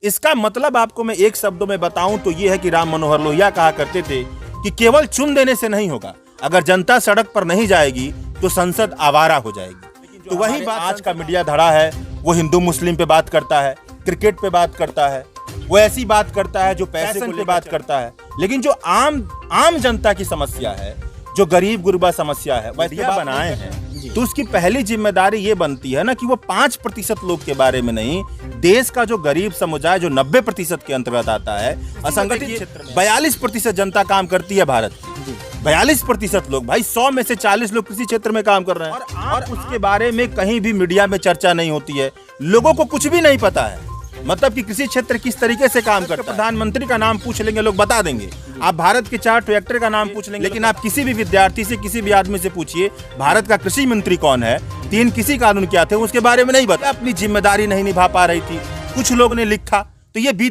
इसका मतलब आपको मैं एक शब्दों में बताऊं तो ये है कि राम मनोहर लोहिया कहा करते थे कि केवल चुन देने से नहीं होगा, अगर जनता सड़क पर नहीं जाएगी तो संसद आवारा हो जाएगी। तो वही बात आज का मीडिया धड़ा है, वो हिंदू मुस्लिम पे बात करता है, क्रिकेट पे बात करता है, वो ऐसी बात करता है जो पैसे पे बात करता है, लेकिन जो आम जनता की समस्या है, जो गरीब गुरबा समस्या है, वह बनाए हैं तो उसकी पहली जिम्मेदारी ये बनती है ना कि वो 5% लोग के बारे में नहीं, देश का जो गरीब समुदाय जो 90% के अंतर्गत आता है, असंगठित क्षेत्र में 42% जनता काम करती है भारत की। 42% लोग, भाई 100 में से 40 लोग किसी क्षेत्र में काम कर रहे हैं और उसके बारे में कहीं भी मीडिया में चर्चा नहीं होती है। लोगों को कुछ भी नहीं पता है, मतलब कि कृषि क्षेत्र किस तरीके से काम करता है। प्रधानमंत्री का नाम पूछ लेंगे लोग बता देंगे, आप भारत के 4 ट्रैक्टर का नाम पूछ लेंगे, लेकिन आप किसी भी विद्यार्थी से, किसी भी आदमी से पूछिए भारत का कृषि मंत्री कौन है, 3 कृषि कानून क्या थे, उसके बारे में नहीं बता। अपनी जिम्मेदारी नहीं निभा पा रही थी, कुछ लोग ने लिखा तो ये भी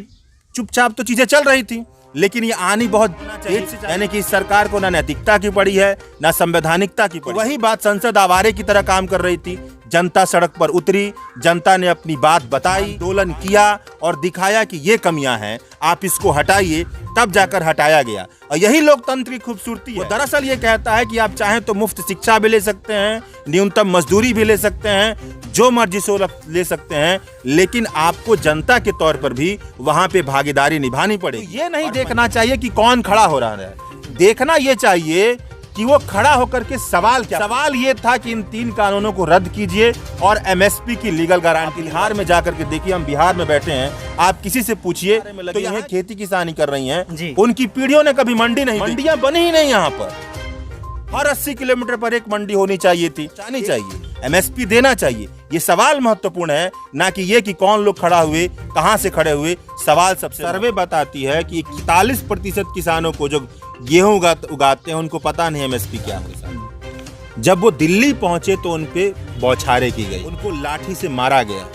चुपचाप तो चीजें चल रही थी, लेकिन ये आनी बहुत तेज, यानी कि इस सरकार को ना नैतिकता की पड़ी है ना संवैधानिकता की पड़ी। वही बात संसद आवारे की तरह काम कर रही थी। जनता सड़क पर उतरी, जनता ने अपनी बात बताई, आंदोलन किया और दिखाया कि ये कमियां हैं, आप इसको हटाइए, तब जाकर हटाया गया। और यही लोकतंत्र की खूबसूरती है। दरअसल ये कहता है कि आप चाहें तो मुफ्त शिक्षा भी ले सकते हैं, न्यूनतम मजदूरी भी ले सकते हैं, जो मर्जी सो ले सकते हैं, लेकिन आपको जनता के तौर पर भी वहां पे भागीदारी निभानी पड़ेगी। ये नहीं देखना चाहिए कि कौन खड़ा हो रहा है, देखना ये चाहिए कि वो खड़ा होकर के सवाल क्या। सवाल ये था कि इन 3 कानूनों को रद्द कीजिए और एमएसपी की लीगल गारंटी। बिहार में जाकर के देखिए, हम बिहार में बैठे हैं, आप किसी से पूछिए तो यहाँ खेती किसानी कर रही हैं, उनकी पीढ़ियों ने कभी मंडी नहीं, मंडियां बनी ही नहीं। यहाँ पर हर 80 किलोमीटर पर एक मंडी होनी चाहिए थी, जानी चाहिए, एमएसपी देना चाहिए। ये सवाल महत्वपूर्ण है, ना कि ये कि कौन लोग खड़ा हुए, कहां से खड़े हुए। सवाल सबसे, सर्वे बताती है कि 41% किसानों को जो गेहूं उगाते हैं उनको पता नहीं एमएसपी क्या है। जब वो दिल्ली पहुंचे तो उनपे बौछारें की गई, उनको लाठी से मारा गया,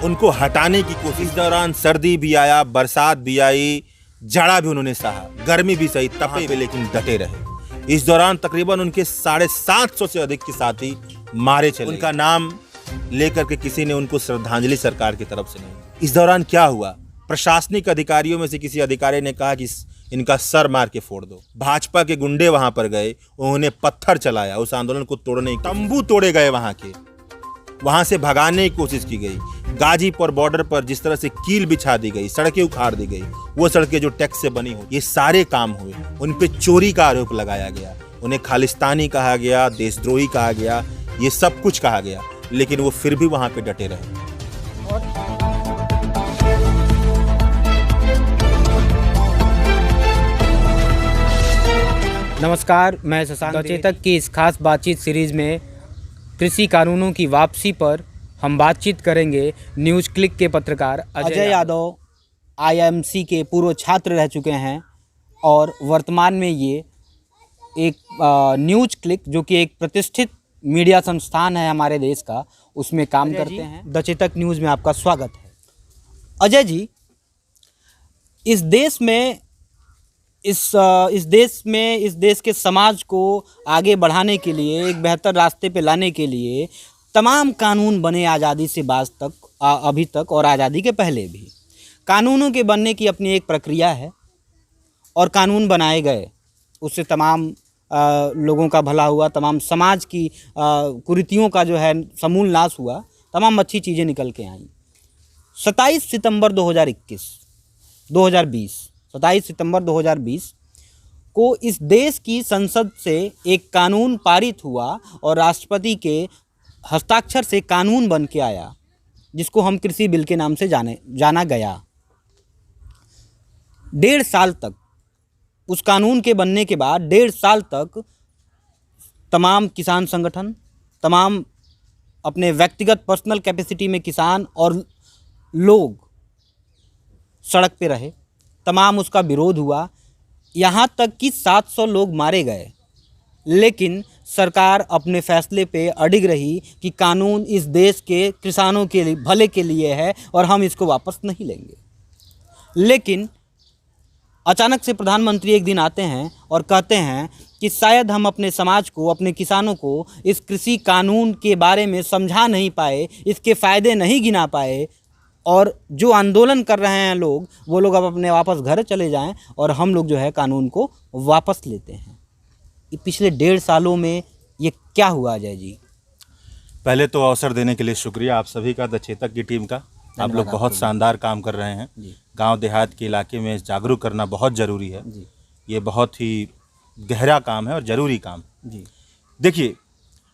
उनको हटाने की कोशिश। इस दौरान सर्दी भी आया, बरसात भी आई, जाड़ा भी उन्होंने सहा, गर्मी भी सही, तपे हुए लेकिन डटे रहे। इस दौरान तकरीबन उनके 750 से अधिक के साथी मारे चले। उनका नाम लेकर के किसी ने उनको श्रद्धांजलि सरकार की तरफ से नहीं। इस दौरान क्या हुआ, प्रशासनिक अधिकारियों में से किसी अधिकारी ने कहा कि इनका सर मार के फोड़ दो। भाजपा के गुंडे वहां पर गए, उन्होंने पत्थर चलाया, उस आंदोलन को तोड़ने, तंबू तोड़े गए, वहां से भगाने की कोशिश की गई। गाजीपुर बॉर्डर पर जिस तरह से कील बिछा दी गई, सड़कें उखाड़ दी गई, वो सड़कें जो टैक्स से बनी हो, ये सारे काम हुए। उन पे चोरी का आरोप लगाया गया, उन्हें खालिस्तानी कहा गया, देशद्रोही कहा गया, ये सब कुछ कहा गया, लेकिन वो फिर भी वहां पे डटे रहे। नमस्कार, मैं शशांक। सचेतक की इस खास बातचीत सीरीज में कृषि कानूनों की वापसी पर हम बातचीत करेंगे न्यूज़ क्लिक के पत्रकार अजय यादव। आईएमसी के पूर्व छात्र रह चुके हैं और वर्तमान में ये एक न्यूज़ क्लिक, जो कि एक प्रतिष्ठित मीडिया संस्थान है हमारे देश का, उसमें काम करते हैं। द चेतक न्यूज़ में आपका स्वागत है। अजय जी, इस देश के समाज को आगे बढ़ाने के लिए, एक बेहतर रास्ते पे लाने के लिए तमाम कानून बने आज़ादी से बाज तक, अभी तक और आज़ादी के पहले भी। कानूनों के बनने की अपनी एक प्रक्रिया है और कानून बनाए गए, उससे तमाम लोगों का भला हुआ, तमाम समाज की कुरीतियों का जो है समूल नाश हुआ, तमाम अच्छी चीज़ें निकल के आईं। 27 सितंबर 2020 को इस देश की संसद से एक कानून पारित हुआ और राष्ट्रपति के हस्ताक्षर से कानून बन के आया, जिसको हम कृषि बिल के नाम से जाना गया। 1.5 साल तक, उस कानून के बनने के बाद 1.5 साल तक तमाम किसान संगठन, तमाम अपने व्यक्तिगत पर्सनल कैपेसिटी में किसान और लोग सड़क पे रहे, तमाम उसका विरोध हुआ, यहाँ तक कि 700 लोग मारे गए। लेकिन सरकार अपने फैसले पे अडिग रही कि कानून इस देश के किसानों के लिए, भले के लिए है और हम इसको वापस नहीं लेंगे। लेकिन अचानक से प्रधानमंत्री एक दिन आते हैं और कहते हैं कि शायद हम अपने समाज को, अपने किसानों को इस कृषि कानून के बारे में समझा नहीं पाए, इसके फ़ायदे नहीं गिना पाए, और जो आंदोलन कर रहे हैं लोग, वो लोग अब अपने वापस घर चले जाएं और हम लोग जो है कानून को वापस लेते हैं। ये पिछले 1.5 सालों में ये क्या हुआ अजय जी? पहले तो अवसर देने के लिए शुक्रिया आप सभी का, द चेतक की टीम का। आप लोग बहुत शानदार काम कर रहे हैं। गांव देहात के इलाके में जागरूक करना बहुत ज़रूरी है। ये बहुत ही गहरा काम है और ज़रूरी काम। देखिए,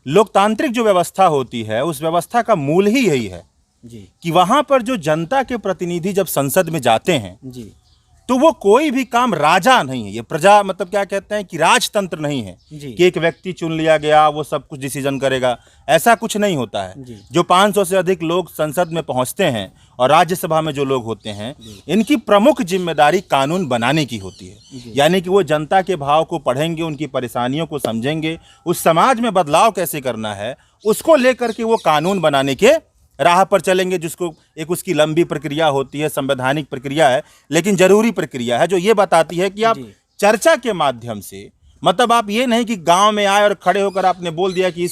लोकतांत्रिक जो व्यवस्था होती है उस व्यवस्था का मूल ही यही है कि वहाँ पर जो जनता के प्रतिनिधि जब संसद में जाते हैं तो वो कोई भी काम राजा नहीं है। ये प्रजा मतलब क्या कहते हैं कि राजतंत्र नहीं है कि एक व्यक्ति चुन लिया गया वो सब कुछ डिसीजन करेगा, ऐसा कुछ नहीं होता है। जो 500 से अधिक लोग संसद में पहुंचते हैं और राज्यसभा में जो लोग होते हैं, इनकी प्रमुख जिम्मेदारी कानून बनाने की होती है। यानी कि वो जनता के भाव को पढ़ेंगे, उनकी परेशानियों को समझेंगे, उस समाज में बदलाव कैसे करना है उसको लेकर के वो कानून बनाने के राह पर चलेंगे, जिसको एक उसकी लंबी प्रक्रिया होती है, संवैधानिक प्रक्रिया है, लेकिन जरूरी प्रक्रिया है, जो ये बताती है कि आप चर्चा के माध्यम से, मतलब आप ये नहीं कि गांव में आए और खड़े होकर आपने बोल दिया कि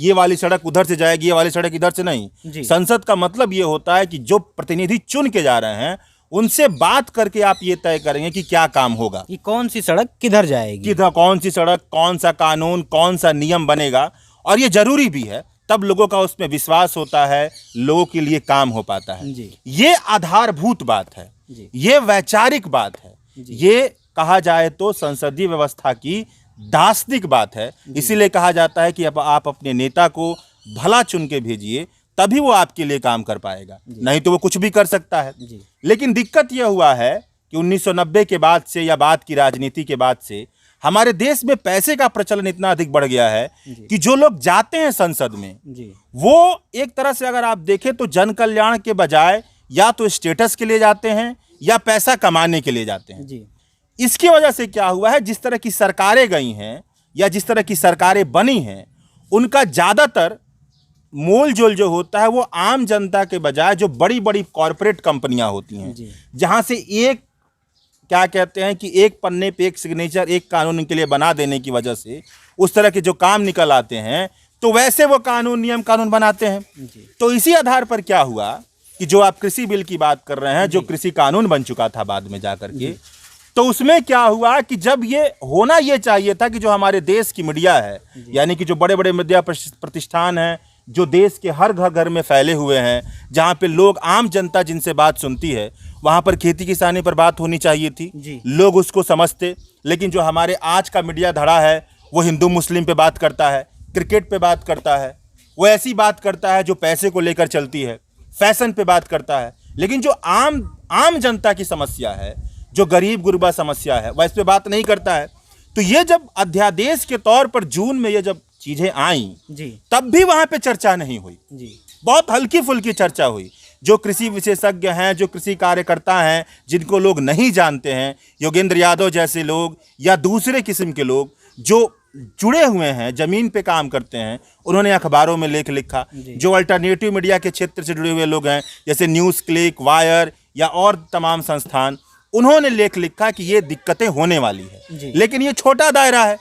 ये वाली सड़क उधर से जाएगी, ये वाली सड़क इधर से नहीं। संसद का मतलब ये होता है कि जो प्रतिनिधि चुन के जा रहे हैं उनसे बात करके आप ये तय करेंगे कि क्या काम होगा, कि कौन सी सड़क किधर जाएगी, कौन सी सड़क, कौन सा कानून, कौन सा नियम बनेगा। और ये जरूरी भी है, तब लोगों का उसमें विश्वास होता है, लोगों के लिए काम हो पाता है। ये आधारभूत बात है, ये वैचारिक बात है, ये कहा जाए तो संसदीय व्यवस्था की दार्शनिक बात है। इसीलिए कहा जाता है कि आप अपने नेता को भला चुन के भेजिए, तभी वो आपके लिए काम कर पाएगा, नहीं तो वो कुछ भी कर सकता है। लेकिन दिक्कत यह हुआ है कि 1990 के बाद से या बाद की राजनीति के बाद से हमारे देश में पैसे का प्रचलन इतना अधिक बढ़ गया है कि जो लोग जाते हैं संसद में वो एक तरह से अगर आप देखें तो जन कल्याण के बजाय या तो स्टेटस के लिए जाते हैं या पैसा कमाने के लिए जाते हैं। इसकी वजह से क्या हुआ है, जिस तरह की सरकारें गई हैं या जिस तरह की सरकारें बनी हैं, उनका ज़्यादातर मोल जोल जो होता है वो आम जनता के बजाय जो बड़ी बड़ी कॉरपोरेट कंपनियां होती हैं, जहां से एक क्या कहते हैं कि एक पन्ने पे एक सिग्नेचर एक कानून के लिए बना देने की वजह से उस तरह के जो काम निकल आते हैं, तो वैसे वो नियम कानून बनाते हैं। तो इसी आधार पर क्या हुआ कि जो आप कृषि बिल की बात कर रहे हैं, जो कृषि कानून बन चुका था बाद में जाकर के, तो उसमें क्या हुआ कि जब ये होना ये चाहिए था कि जो हमारे देश की मीडिया है, यानी कि जो बड़े बड़े मीडिया प्रतिष्ठान हैं, जो देश के हर घर में फैले हुए हैं, जहाँ पे लोग आम जनता जिनसे बात सुनती है, वहाँ पर खेती किसानी पर बात होनी चाहिए थी, लोग उसको समझते। लेकिन जो हमारे आज का मीडिया धड़ा है वो हिंदू मुस्लिम पे बात करता है, क्रिकेट पे बात करता है, वो ऐसी बात करता है जो पैसे को लेकर चलती है, फैशन पे बात करता है। लेकिन जो आम जनता की समस्या है, जो गरीब गुरबा समस्या है, वह इस पे बात नहीं करता है। तो ये जब अध्यादेश के तौर पर जून में ये जब चीजें आई, तब भी वहां पे चर्चा नहीं हुई, बहुत हल्की फुल्की चर्चा हुई। जो कृषि विशेषज्ञ हैं, जो कृषि कार्यकर्ता हैं, जिनको लोग नहीं जानते हैं, योगेंद्र यादव जैसे लोग या दूसरे किस्म के लोग जो जुड़े हुए हैं, जमीन पे काम करते हैं, उन्होंने अखबारों में लेख लिखा। जो अल्टरनेटिव मीडिया के क्षेत्र से जुड़े हुए लोग हैं, जैसे न्यूज़ क्लिक, वायर या और तमाम संस्थान, उन्होंने लेख लिखा कि ये दिक्कतें होने वाली है। लेकिन ये छोटा दायरा है,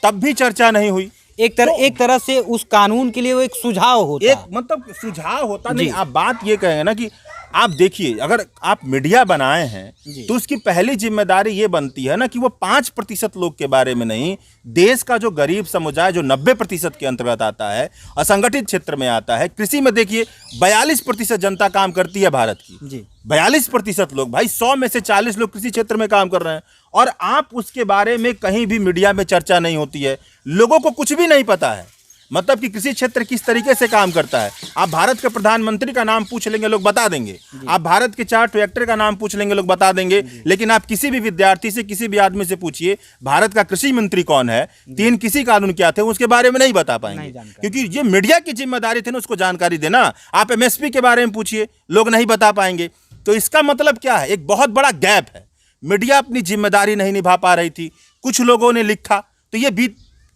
तब भी चर्चा नहीं हुई। एक तरह से उस कानून के लिए वो एक सुझाव होता, एक मतलब सुझाव होता नहीं। आप बात ये कहेंगे ना कि आप देखिए, अगर आप मीडिया बनाए हैं तो उसकी पहली जिम्मेदारी ये बनती है ना कि वो 5% लोग के बारे में नहीं, देश का जो गरीब समुदाय जो 90% के अंतर्गत आता है, असंगठित क्षेत्र में आता है। कृषि में देखिए 42% जनता काम करती है भारत की, 42% लोग, भाई 100 में से 40 लोग कृषि क्षेत्र में काम कर रहे हैं, और आप उसके बारे में कहीं भी मीडिया में चर्चा नहीं होती है। लोगों को कुछ भी नहीं पता है, मतलब कि कृषि क्षेत्र किस तरीके से काम करता है। आप भारत के प्रधानमंत्री का नाम पूछ लेंगे, लोग बता देंगे। आप भारत के 4 ट्रैक्टर का नाम पूछ लेंगे, लोग बता देंगे। लेकिन आप किसी भी विद्यार्थी से, किसी भी आदमी से पूछिए भारत का कृषि मंत्री कौन है, 3 कृषि कानून क्या थे, उसके बारे में नहीं बता पाएंगे, क्योंकि ये मीडिया की जिम्मेदारी थी ना उसको जानकारी देना। आप MSP के बारे में पूछिए, लोग नहीं बता पाएंगे। तो इसका मतलब क्या है, एक बहुत बड़ा गैप है। मीडिया अपनी जिम्मेदारी नहीं निभा पा रही थी, कुछ लोगों ने लिखा तो ये भी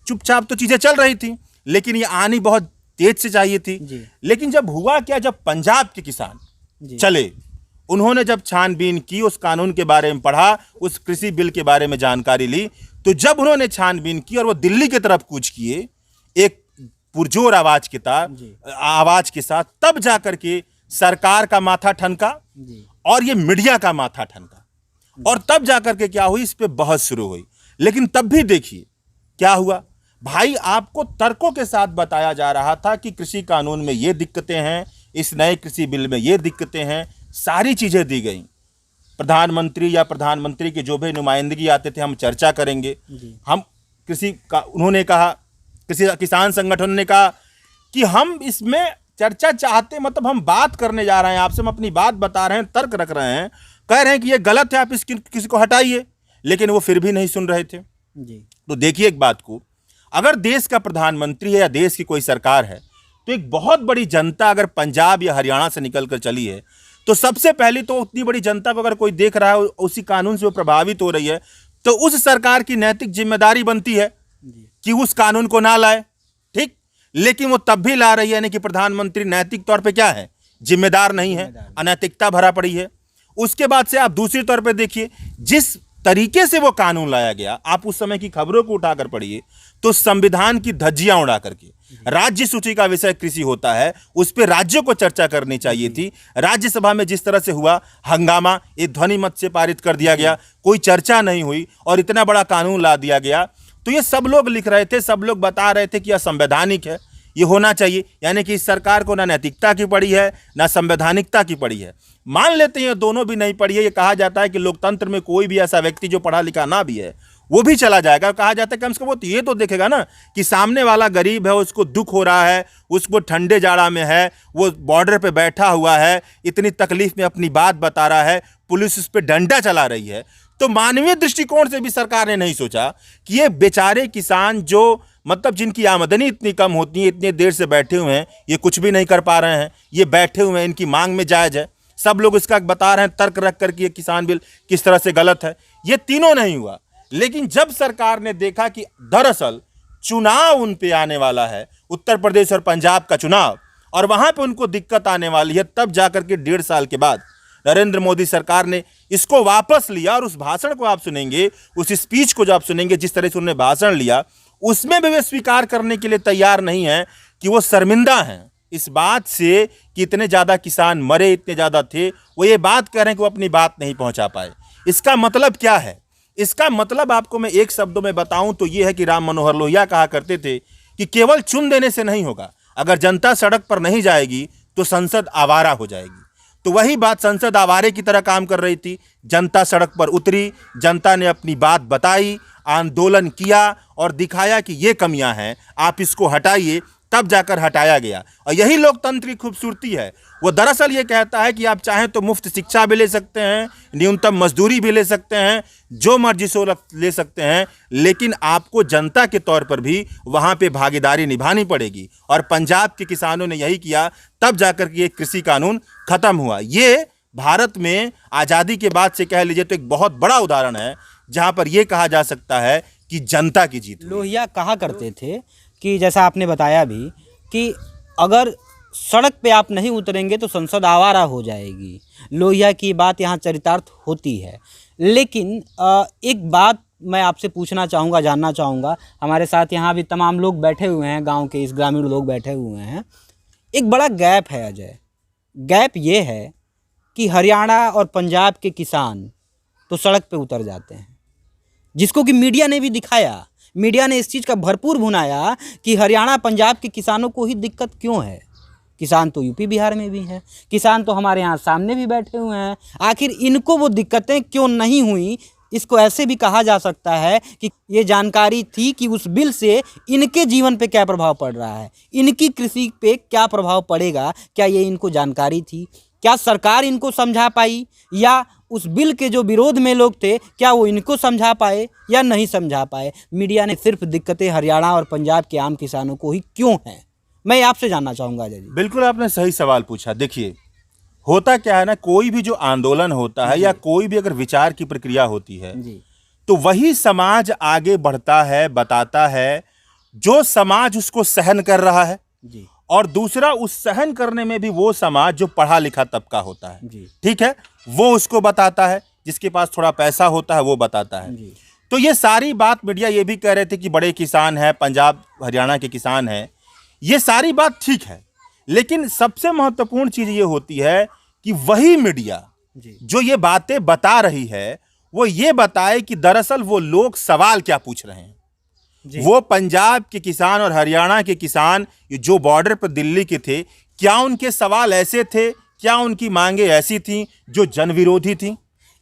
चुपचाप तो चीजें चल रही थी, लेकिन ये आनी बहुत तेज से चाहिए थी। लेकिन जब हुआ क्या, जब पंजाब के किसान चले, उन्होंने जब छानबीन की, उस कानून के बारे में पढ़ा, उस कृषि बिल के बारे में जानकारी ली, तो जब उन्होंने छानबीन की और वो दिल्ली की तरफ कूच किए एक पुरजोर आवाज के साथ, तब जाकर के सरकार का माथा ठनका जी और ये मीडिया का माथा ठनका, और तब जाकर के क्या हुई, इस पे बहस शुरू हुई। लेकिन तब भी देखिए क्या हुआ भाई, आपको तर्कों के साथ बताया जा रहा था कि कृषि कानून में ये दिक्कतें हैं, इस नए कृषि बिल में ये दिक्कतें हैं, सारी चीजें दी गई। प्रधानमंत्री या प्रधानमंत्री के जो भी नुमाइंदगी आते थे, हम चर्चा करेंगे, हम कृषि का, उन्होंने कहा, किसान संगठन ने कहा कि हम इसमें चर्चा चाहते, मतलब हम बात करने जा रहे हैं आपसे, हम अपनी बात बता रहे हैं, तर्क रख रहे हैं, कह रहे हैं कि ये गलत है, आप इस किसी को हटाइए, लेकिन वो फिर भी नहीं सुन रहे थे। जी तो देखिए एक बात को, अगर देश का प्रधानमंत्री है या देश की कोई सरकार है, तो एक बहुत बड़ी जनता अगर पंजाब या हरियाणा से निकल कर चली है, तो सबसे पहले तो उतनी बड़ी जनता को अगर कोई देख रहा है, उसी कानून से वो प्रभावित हो रही है, तो उस सरकार की नैतिक जिम्मेदारी बनती है कि उस कानून को ना लाए। ठीक, लेकिन वो तब भी ला रही है, यानी कि प्रधानमंत्री नैतिक तौर पे क्या है, जिम्मेदार नहीं है, अनैतिकता भरा पड़ी है। उसके बाद से आप दूसरी तौर पे देखिए, जिस तरीके से वो कानून लाया गया, आप उस समय की खबरों को उठाकर पढ़िए, तो संविधान की धज्जियां उड़ा करके, राज्य सूची का विषय कृषि होता है, उस पर राज्यों को चर्चा करनी चाहिए थी। राज्यसभा में जिस तरह से हुआ हंगामा, एक ध्वनि मत से पारित कर दिया गया, कोई चर्चा नहीं हुई और इतना बड़ा कानून ला दिया गया। तो ये सब लोग लिख रहे थे, सब लोग बता रहे थे कि यह संवैधानिक है, ये होना चाहिए, यानी कि इस सरकार को ना नैतिकता की पड़ी है ना संवैधानिकता की पड़ी है। मान लेते हैं दोनों भी नहीं पड़ी है, ये कहा जाता है कि लोकतंत्र में कोई भी ऐसा व्यक्ति जो पढ़ा लिखा ना भी है वो भी चला जाएगा। कहा जाता है कम से कम वो तो ये तो देखेगा ना कि सामने वाला गरीब है, उसको दुख हो रहा है, उसको ठंडे जाड़ा में है, वो बॉर्डर पे बैठा हुआ है, इतनी तकलीफ में अपनी बात बता रहा है, पुलिस उस पर डंडा चला रही है। तो मानवीय दृष्टिकोण से भी सरकार ने नहीं सोचा कि ये बेचारे किसान जो मतलब जिनकी आमदनी इतनी कम होती है, इतने देर से बैठे हुए हैं, ये कुछ भी नहीं कर पा रहे हैं, ये बैठे हुए हैं, इनकी मांग में जायज़ है, सब लोग इसका बता रहे हैं, तर्क रख कर कि ये किसान बिल किस तरह से गलत है। ये तीनों नहीं हुआ। लेकिन जब सरकार ने देखा कि दरअसल चुनाव उन पे आने वाला है, उत्तर प्रदेश और पंजाब का चुनाव, और वहां पे उनको दिक्कत आने वाली है, तब जाकर के 1.5 साल के बाद नरेंद्र मोदी सरकार ने इसको वापस लिया। और उस भाषण को आप सुनेंगे, उस स्पीच को जो आप सुनेंगे, जिस तरह से उन्होंने भाषण लिया, उसमें भी वे स्वीकार करने के लिए तैयार नहीं है कि वो शर्मिंदा हैं इस बात से कि इतने ज़्यादा किसान मरे, इतने ज़्यादा थे, वो ये बात कह रहे हैं कि वो अपनी बात नहीं पहुंचा पाए। इसका मतलब क्या है? इसका मतलब आपको मैं एक शब्दों में बताऊं तो ये है कि राम मनोहर लोहिया कहा करते थे कि केवल चुन देने से नहीं होगा, अगर जनता सड़क पर नहीं जाएगी तो संसद आवारा हो जाएगी। तो वही बात, संसद आवारे की तरह काम कर रही थी। जनता सड़क पर उतरी, जनता ने अपनी बात बताई, आंदोलन किया और दिखाया कि ये कमियां हैं, आप इसको हटाइए, तब जाकर हटाया गया। और यही लोकतंत्र की खूबसूरती है। वो दरअसल ये कहता है कि आप चाहें तो मुफ्त शिक्षा भी ले सकते हैं, न्यूनतम मजदूरी भी ले सकते हैं, जो मर्जी सो ले सकते हैं, लेकिन आपको जनता के तौर पर भी वहाँ पे भागीदारी निभानी पड़ेगी। और पंजाब के किसानों ने यही किया, तब जाकर के ये कृषि कानून खत्म हुआ। ये भारत में आज़ादी के बाद से कह लीजिए तो एक बहुत बड़ा उदाहरण है जहाँ पर यह कहा जा सकता है कि जनता की जीत हुई। लोहिया कहा करते थे कि जैसा आपने बताया भी कि अगर सड़क पे आप नहीं उतरेंगे तो संसद आवारा हो जाएगी। लोहिया की बात यहाँ चरितार्थ होती है। लेकिन एक बात मैं आपसे पूछना चाहूँगा, जानना चाहूँगा, हमारे साथ यहाँ भी तमाम लोग बैठे हुए हैं, गांव के इस ग्रामीण लोग बैठे हुए हैं। एक बड़ा गैप है अजय, गैप ये है कि हरियाणा और पंजाब के किसान तो सड़क पे उतर जाते हैं, जिसको कि मीडिया ने भी दिखाया। मीडिया ने इस चीज़ का भरपूर भुनाया कि हरियाणा पंजाब के किसानों को ही दिक्कत क्यों है। किसान तो यूपी बिहार में भी हैं, किसान तो हमारे यहाँ सामने भी बैठे हुए हैं, आखिर इनको वो दिक्कतें क्यों नहीं हुई? इसको ऐसे भी कहा जा सकता है कि ये जानकारी थी कि उस बिल से इनके जीवन पे क्या प्रभाव पड़ रहा है, इनकी कृषि पे क्या प्रभाव पड़ेगा, क्या ये इनको जानकारी थी? क्या सरकार इनको समझा पाई, या उस बिल के जो विरोध में लोग थे क्या वो इनको समझा पाए या नहीं समझा पाए? मीडिया ने सिर्फ दिक्कतें हरियाणा और पंजाब के आम किसानों को ही क्यों हैं, मैं आपसे जानना चाहूँगा अजय जी। बिल्कुल आपने सही सवाल पूछा। देखिए होता क्या है ना, कोई भी जो आंदोलन होता है या कोई भी अगर विचार की प्रक्रिया होती है जी, तो वही समाज आगे बढ़ता है, बताता है, जो समाज उसको सहन कर रहा है जी, और दूसरा उस सहन करने में भी वो समाज जो पढ़ा लिखा तबका होता है, जी, ठीक है, वो उसको बताता है, जिसके पास थोड़ा पैसा होता है वो बताता है। जी, तो ये सारी बात मीडिया ये भी कह रहे थे कि बड़े किसान हैं, पंजाब हरियाणा के किसान हैं, ये सारी बात ठीक है। लेकिन सबसे महत्वपूर्ण चीज ये होती है कि वही मीडिया जी जो ये बातें बता रही है वो ये बताए कि दरअसल वो लोग सवाल क्या पूछ रहे हैं। जी वो पंजाब के किसान और हरियाणा के किसान जो बॉर्डर पर दिल्ली के थे, क्या उनके सवाल ऐसे थे, क्या उनकी मांगे ऐसी थी जो जनविरोधी थी?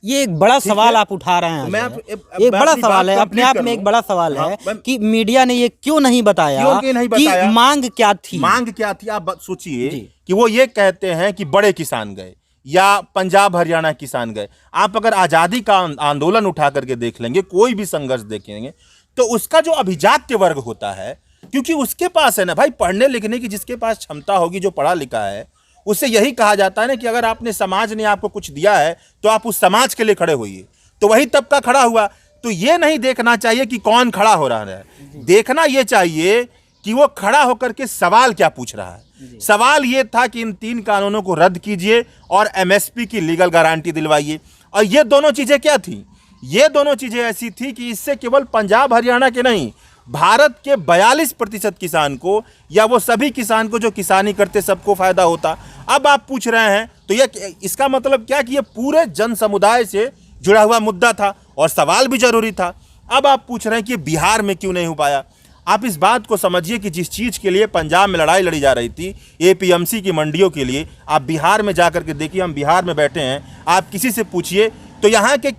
ये एक बड़ा सवाल आप उठा रहे हैं। मैं एक बड़ा सवाल है, अपने आप में एक बड़ा सवाल है कि मीडिया ने ये क्यों नहीं बताया कि मांग क्या थी। मांग क्या थी आप सोचिए कि वो ये कहते हैं कि बड़े किसान गए या पंजाब हरियाणा किसान गए। आप अगर आजादी का आंदोलन उठा करके देख लेंगे, कोई भी संघर्ष देखेंगे, तो उसका जो अभिजात्य वर्ग होता है, क्योंकि उसके पास है ना भाई पढ़ने लिखने की, जिसके पास क्षमता होगी, जो पढ़ा लिखा है, उससे यही कहा जाता है ना कि अगर आपने समाज ने आपको कुछ दिया है तो आप उस समाज के लिए खड़े होइए। तो वही तबका खड़ा हुआ। तो ये नहीं देखना चाहिए कि कौन खड़ा हो रहा है, देखना ये चाहिए कि वो खड़ा होकर के सवाल क्या पूछ रहा है। सवाल ये था कि इन 3 कानूनों को रद्द कीजिए और एमएसपी की लीगल गारंटी दिलवाइए। और ये दोनों चीजें क्या थी? ये दोनों चीजें ऐसी थी कि इससे केवल पंजाब हरियाणा के नहीं, भारत के 42% किसान को या वो सभी किसान को जो किसानी करते सबको फायदा होता। अब आप पूछ रहे हैं तो ये इसका मतलब क्या कि ये पूरे जन समुदाय से जुड़ा हुआ मुद्दा था और सवाल भी जरूरी था। अब आप पूछ रहे हैं कि बिहार में क्यों नहीं हो पाया। आप इस बात को समझिए कि जिस चीज़ के लिए पंजाब में लड़ाई लड़ी जा रही थी, एपीएमसी की मंडियों के लिए, आप बिहार में जाकर के देखिए, हम बिहार में बैठे हैं, आप किसी से पूछिए तो यहाँ के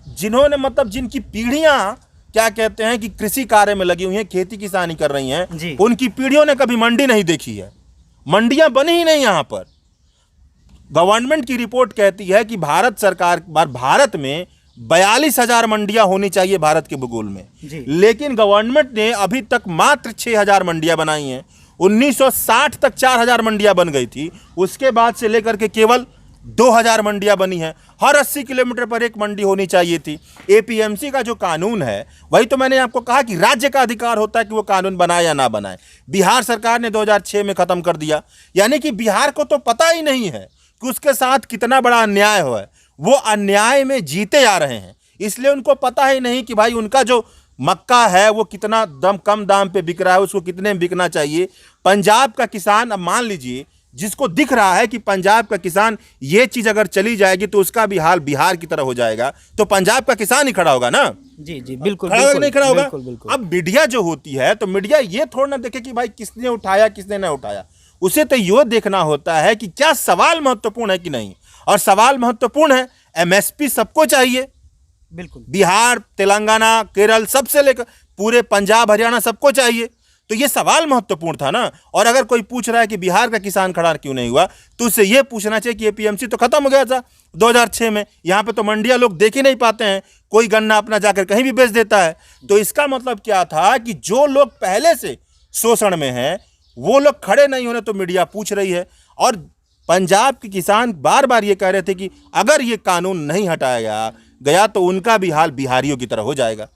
जिन्होंने मतलब जिनकी पीढ़ियां क्या कहते हैं कि कृषि कार्य में लगी हुई हैं, खेती किसानी कर रही हैं, उनकी पीढ़ियों ने कभी मंडी नहीं देखी है। मंडियां बनी ही नहीं। यहाँ पर गवर्नमेंट की रिपोर्ट कहती है कि भारत सरकार भारत में 42,000 मंडियां होनी चाहिए भारत के भूगोल में, लेकिन गवर्नमेंट ने अभी तक मात्र 6,000 मंडियां बनाई हैं। 1960 तक 4,000 मंडियां बन गई थी, उसके बाद से लेकर के केवल 2,000 मंडियां बनी हैं। हर 80 किलोमीटर पर एक मंडी होनी चाहिए थी। एपीएमसी का जो कानून है, वही तो मैंने आपको कहा कि राज्य का अधिकार होता है कि वो कानून बनाए या ना बनाए। बिहार सरकार ने 2006 में खत्म कर दिया। यानी कि बिहार को तो पता ही नहीं है कि उसके साथ कितना बड़ा अन्याय हुआ है। वो अन्याय में जीते आ रहे हैं, इसलिए उनको पता ही नहीं कि भाई उनका जो मक्का है वो कितना कम दाम पे बिक रहा है, उसको कितने में बिकना चाहिए। पंजाब का किसान, अब मान लीजिए जिसको दिख रहा है कि पंजाब का किसान ये चीज अगर चली जाएगी तो उसका भी हाल बिहार की तरह हो जाएगा, तो पंजाब का किसान ही खड़ा होगा ना। जी जी बिल्कुल, खड़ा बिल्कुल नहीं खड़ा होगा। बिल्कुल, बिल्कुल। अब मीडिया जो होती है तो मीडिया ये थोड़ा ना देखे कि भाई किसने उठाया किसने ना उठाया, उसे तो ये देखना होता है कि क्या सवाल महत्वपूर्ण है कि नहीं। और सवाल महत्वपूर्ण है, एमएसपी सबको चाहिए, बिल्कुल। बिहार, तेलंगाना, केरल, सबसे लेकर पूरे पंजाब हरियाणा सबको चाहिए। तो ये सवाल महत्वपूर्ण था ना। और अगर कोई पूछ रहा है कि बिहार का किसान खड़ा क्यों नहीं हुआ, तो उससे ये पूछना चाहिए कि एपीएमसी तो खत्म हो गया था 2006 में। यहाँ पे तो मंडियां लोग देख ही नहीं पाते हैं, कोई गन्ना अपना जाकर कहीं भी बेच देता है। तो इसका मतलब क्या था कि जो लोग पहले से शोषण में हैं वो लोग खड़े नहीं होने, तो मीडिया पूछ रही है। और पंजाब के किसान बार बार ये कह रहे थे कि अगर ये कानून नहीं हटाया गया तो उनका भी हाल बिहारियों की तरह हो जाएगा।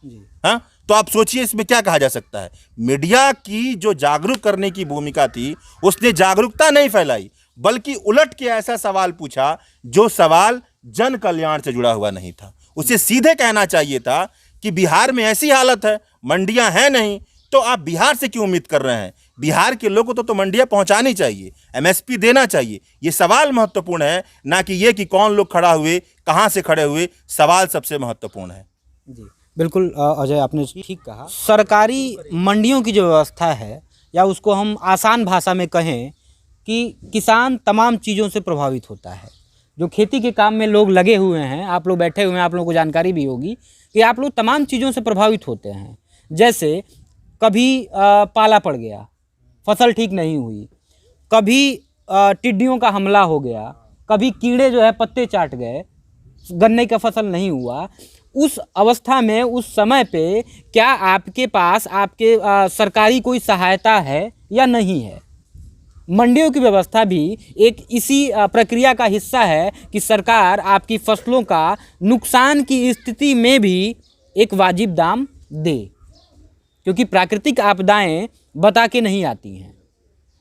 हाँ, तो आप सोचिए इसमें क्या कहा जा सकता है। मीडिया की जो जागरूक करने की भूमिका थी, उसने जागरूकता नहीं फैलाई, बल्कि उलट के ऐसा सवाल पूछा जो सवाल जन कल्याण से जुड़ा हुआ नहीं था। उसे सीधे कहना चाहिए था कि बिहार में ऐसी हालत है, मंडियां हैं नहीं, तो आप बिहार से क्यों उम्मीद कर रहे हैं। बिहार के लोगों को तो मंडियां पहुंचानी चाहिए, एमएसपी देना चाहिए। ये सवाल महत्वपूर्ण है, ना कि ये कि कौन लोग खड़ा हुए, कहां से खड़े हुए। सवाल सबसे महत्वपूर्ण है। जी बिल्कुल अजय, आपने ठीक कहा। सरकारी मंडियों की जो व्यवस्था है, या उसको हम आसान भाषा में कहें कि किसान तमाम चीज़ों से प्रभावित होता है। जो खेती के काम में लोग लगे हुए हैं, आप लोग बैठे हुए हैं, आप लोगों को जानकारी भी होगी कि आप लोग तमाम चीज़ों से प्रभावित होते हैं। जैसे कभी पाला पड़ गया, फसल ठीक नहीं हुई, कभी टिड्डियों का हमला हो गया, कभी कीड़े जो है पत्ते चाट गए, गन्ने का फसल नहीं हुआ। उस अवस्था में, उस समय पे क्या आपके पास आपके सरकारी कोई सहायता है या नहीं है। मंडियों की व्यवस्था भी एक इसी प्रक्रिया का हिस्सा है कि सरकार आपकी फसलों का नुकसान की स्थिति में भी एक वाजिब दाम दे, क्योंकि प्राकृतिक आपदाएं बता के नहीं आती हैं।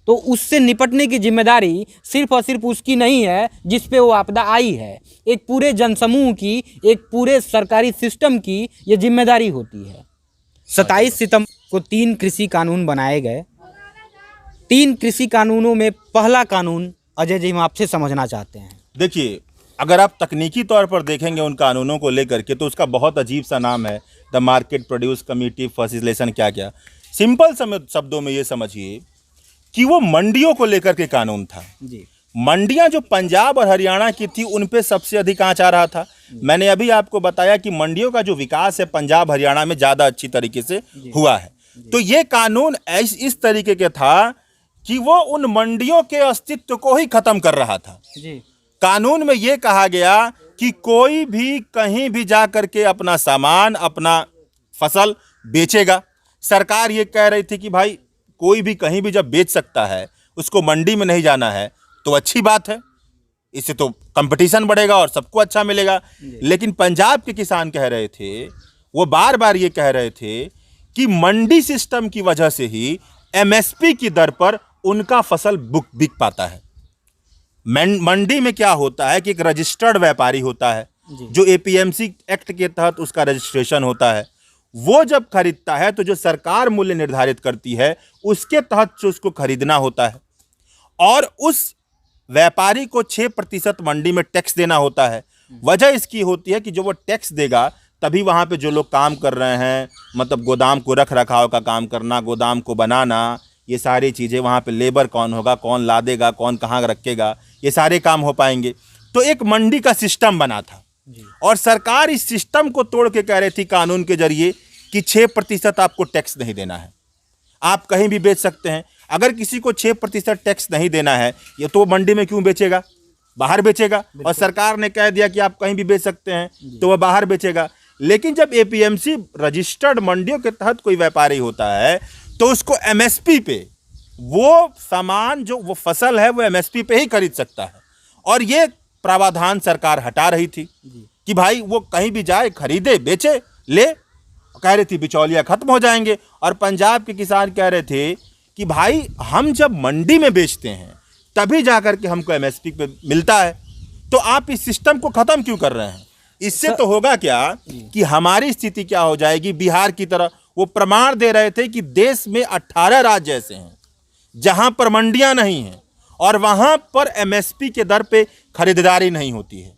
तो उससे निपटने की जिम्मेदारी सिर्फ और सिर्फ उसकी नहीं है जिस पे वो आपदा आई है, एक पूरे जनसमूह की, एक पूरे सरकारी सिस्टम की ये जिम्मेदारी होती है। 27 सितंबर को 3 कृषि कानून बनाए गए। 3 कृषि कानूनों में पहला कानून अजय जी हम आपसे समझना चाहते हैं। देखिए, अगर आप तकनीकी तौर पर देखेंगे उन कानूनों को लेकर के, तो उसका बहुत अजीब सा नाम है, the market produce committee facilitation क्या क्या। सिंपल शब्दों में ये समझिए कि वो मंडियों को लेकर के कानून था जी। मंडियां जो पंजाब और हरियाणा की थी उन पे सबसे अधिक आंच आ रहा था। मैंने अभी आपको बताया कि मंडियों का जो विकास है पंजाब हरियाणा में ज़्यादा अच्छी तरीके से हुआ है। तो ये कानून इस तरीके के था कि वो उन मंडियों के अस्तित्व को ही खत्म कर रहा था जी। कानून में ये कहा गया कि कोई भी कहीं भी जा करके अपना सामान, अपना फसल बेचेगा। सरकार ये कह रही थी कि भाई कोई भी कहीं भी जब बेच सकता है, उसको मंडी में नहीं जाना है, तो अच्छी बात है, इससे तो कंपटीशन बढ़ेगा और सबको अच्छा मिलेगा। लेकिन पंजाब के किसान कह रहे थे, वो बार बार ये कह रहे थे कि मंडी सिस्टम की वजह से ही एमएसपी की दर पर उनका फसल बिक पाता है। मंडी में क्या होता है कि एक रजिस्टर्ड व्यापारी होता है जो एपीएमसी एक्ट के तहत उसका रजिस्ट्रेशन होता है। वो जब खरीदता है तो जो सरकार मूल्य निर्धारित करती है उसके तहत जो उसको खरीदना होता है, और उस व्यापारी को 6% मंडी में टैक्स देना होता है। वजह इसकी होती है कि जो वो टैक्स देगा तभी वहाँ पे जो लोग काम कर रहे हैं, मतलब गोदाम को रख रखाव का काम करना, गोदाम को बनाना, ये सारी चीज़ें, वहाँ पे लेबर कौन होगा, कौन लादेगा, कौन कहाँ रखेगा, ये सारे काम हो पाएंगे। तो एक मंडी का सिस्टम बना था और सरकार इस सिस्टम को तोड़ के कह रही थी कानून के जरिए कि 6% आपको टैक्स नहीं देना है, आप कहीं भी बेच सकते हैं। अगर किसी को 6% टैक्स नहीं देना है, ये तो मंडी में क्यों बेचेगा, बाहर बेचेगा। और सरकार ने कह दिया कि आप कहीं भी बेच सकते हैं तो वह बाहर बेचेगा। लेकिन जब एपीएमसी रजिस्टर्ड मंडियों के तहत कोई व्यापारी होता है तो उसको एमएसपी पे वो सामान, जो वो फसल है, वो एमएसपी पे ही खरीद सकता है। और ये प्रावधान सरकार हटा रही थी कि भाई वो कहीं भी जाए, खरीदे, बेचे, ले। कह रही थी बिचौलिया खत्म हो जाएंगे। और पंजाब के किसान कह रहे थे कि भाई हम जब मंडी में बेचते हैं तभी जाकर के हमको एमएसपी पे मिलता है, तो आप इस सिस्टम को खत्म क्यों कर रहे हैं। इससे तो होगा क्या कि हमारी स्थिति क्या हो जाएगी, बिहार की तरह। वो प्रमाण दे रहे थे कि देश में 18 राज्य ऐसे हैं जहां पर मंडियां नहीं हैं और वहां पर एमएसपी के दर पे खरीदारी नहीं होती है।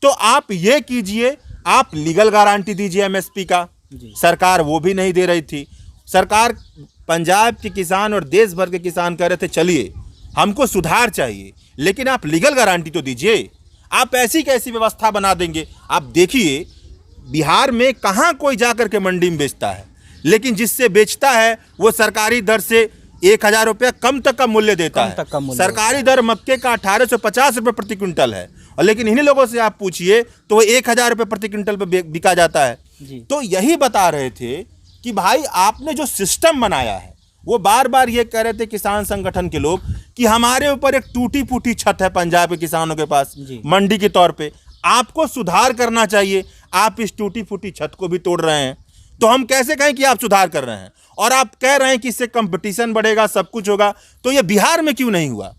तो आप ये कीजिए, आप लीगल गारंटी दीजिए एमएसपी का। सरकार वो भी नहीं दे रही थी। सरकार, पंजाब के किसान और देश भर के किसान कह रहे थे चलिए हमको सुधार चाहिए, लेकिन आप लीगल गारंटी तो दीजिए। आप ऐसी कैसी व्यवस्था बना देंगे। आप देखिए बिहार में कहाँ कोई जाकर के मंडी में बेचता है, लेकिन जिससे बेचता है वो सरकारी दर से 1000 रुपया कम तक का मूल्य देता है। सरकारी दर मक्के का 1850 रुपये प्रति क्विंटल है, और लेकिन इन्हीं लोगों से आप पूछिए तो वो 1000 रुपये प्रति क्विंटल पे बिका जाता है। तो यही बता रहे थे कि भाई आपने जो सिस्टम बनाया है, वो बार बार ये कह रहे थे किसान संगठन के लोग कि हमारे ऊपर एक टूटी फूटी छत है पंजाब के किसानों के पास मंडी के तौर पे, आपको सुधार करना चाहिए। आप इस टूटी फूटी छत को भी तोड़ रहे हैं, तो हम कैसे कहें कि आप सुधार कर रहे हैं। और आप कह रहे हैं कि इससे कंपटीशन बढ़ेगा, सब कुछ होगा। तो ये बिहार में क्यों नहीं हुआ,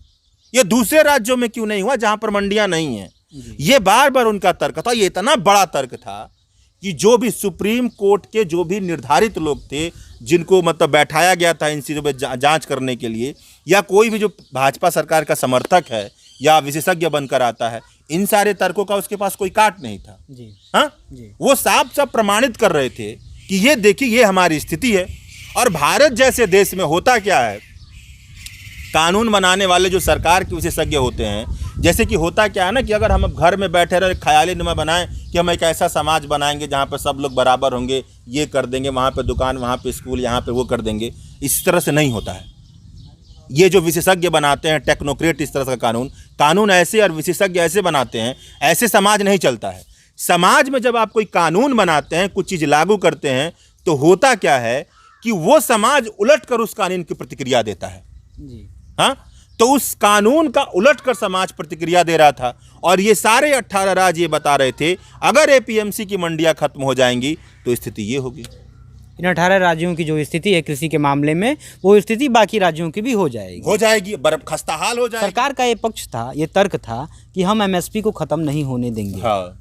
ये दूसरे राज्यों में क्यों नहीं हुआ जहां पर मंडियां नहीं हैं। ये बार बार उनका तर्क था। ये इतना बड़ा तर्क था कि जो भी सुप्रीम कोर्ट के जो भी निर्धारित लोग थे, जिनको मतलब बैठाया गया था इन चीज़ों पर जांच करने के लिए, या कोई भी जो भाजपा सरकार का समर्थक है या विशेषज्ञ बनकर आता है, इन सारे तर्कों का उसके पास कोई काट नहीं था। हाँ, वो साफ साफ प्रमाणित कर रहे थे कि ये देखिए ये हमारी स्थिति है। और भारत जैसे देश में होता क्या है, कानून बनाने वाले जो सरकार के विशेषज्ञ होते हैं, जैसे कि होता क्या है ना कि अगर हम अब घर में बैठे रहे ख्याली नुमा बनाएं कि हम एक ऐसा समाज बनाएंगे जहाँ पर सब लोग बराबर होंगे, ये कर देंगे, वहाँ पे दुकान, वहाँ पे स्कूल, यहाँ पे वो कर देंगे, इस तरह से नहीं होता है। ये जो विशेषज्ञ बनाते हैं टेक्नोक्रेट, इस तरह का कानून ऐसे और विशेषज्ञ ऐसे बनाते हैं, ऐसे समाज नहीं चलता है। समाज में जब आप कोई कानून बनाते हैं, कुछ चीज़ लागू करते हैं, तो होता क्या है कि वो समाज उलट कर उस कानून की प्रतिक्रिया देता है। हाँ, तो उस कानून का उलट कर समाज प्रतिक्रिया दे रहा था। और ये सारे 18 राज्य ये बता रहे थे अगर एपीएमसी की मंडियां खत्म हो जाएंगी तो स्थिति ये होगी। इन 18 राज्यों की जो स्थिति है कृषि के मामले में, वो स्थिति बाकी राज्यों की भी हो जाएगी, बर्फ खस्ताहाल हो जाएगी। सरकार का ये पक्ष था, ये तर्क था कि हम एमएसपी को खत्म नहीं होने देंगे। हाँ।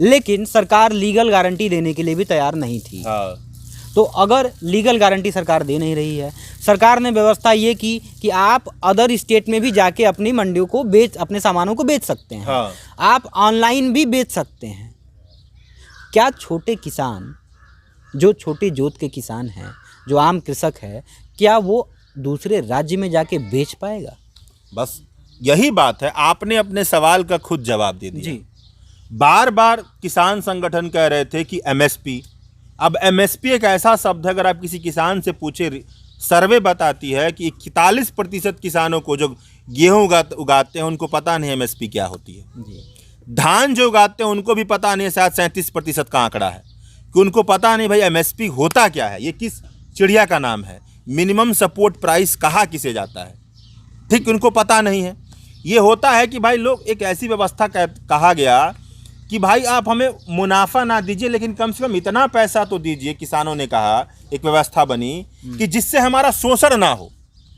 लेकिन सरकार लीगल गारंटी देने के लिए भी तैयार नहीं थी। हाँ। तो अगर लीगल गारंटी सरकार दे नहीं रही है, सरकार ने व्यवस्था ये की कि आप अदर स्टेट में भी जाके अपनी मंडियों को अपने सामानों को बेच सकते हैं। हाँ। आप ऑनलाइन भी बेच सकते हैं। क्या छोटे किसान, जो छोटे जोत के किसान हैं, जो आम कृषक है, क्या वो दूसरे राज्य में जाके बेच पाएगा? बस यही बात है, आपने अपने सवाल का खुद जवाब दे दिया। जी। बार बार किसान संगठन कह रहे थे कि एमएसपी। अब एमएसपी एक ऐसा शब्द है, अगर आप किसी किसान से पूछे, सर्वे बताती है कि 41% किसानों को जो गेहूं उगाते हैं उनको पता नहीं एमएसपी क्या होती है। जी। धान जो उगाते हैं उनको भी पता नहीं है, शायद 37% का आंकड़ा है कि उनको पता नहीं भाई एमएसपी होता क्या है, ये किस चिड़िया का नाम है, मिनिमम सपोर्ट प्राइस कहा किसे जाता है, ठीक, उनको पता नहीं है। ये होता है कि भाई लोग, एक ऐसी व्यवस्था कहा गया कि भाई आप हमें मुनाफा ना दीजिए लेकिन कम से कम इतना पैसा तो दीजिए। किसानों ने कहा, एक व्यवस्था बनी कि जिससे हमारा शोषण ना हो,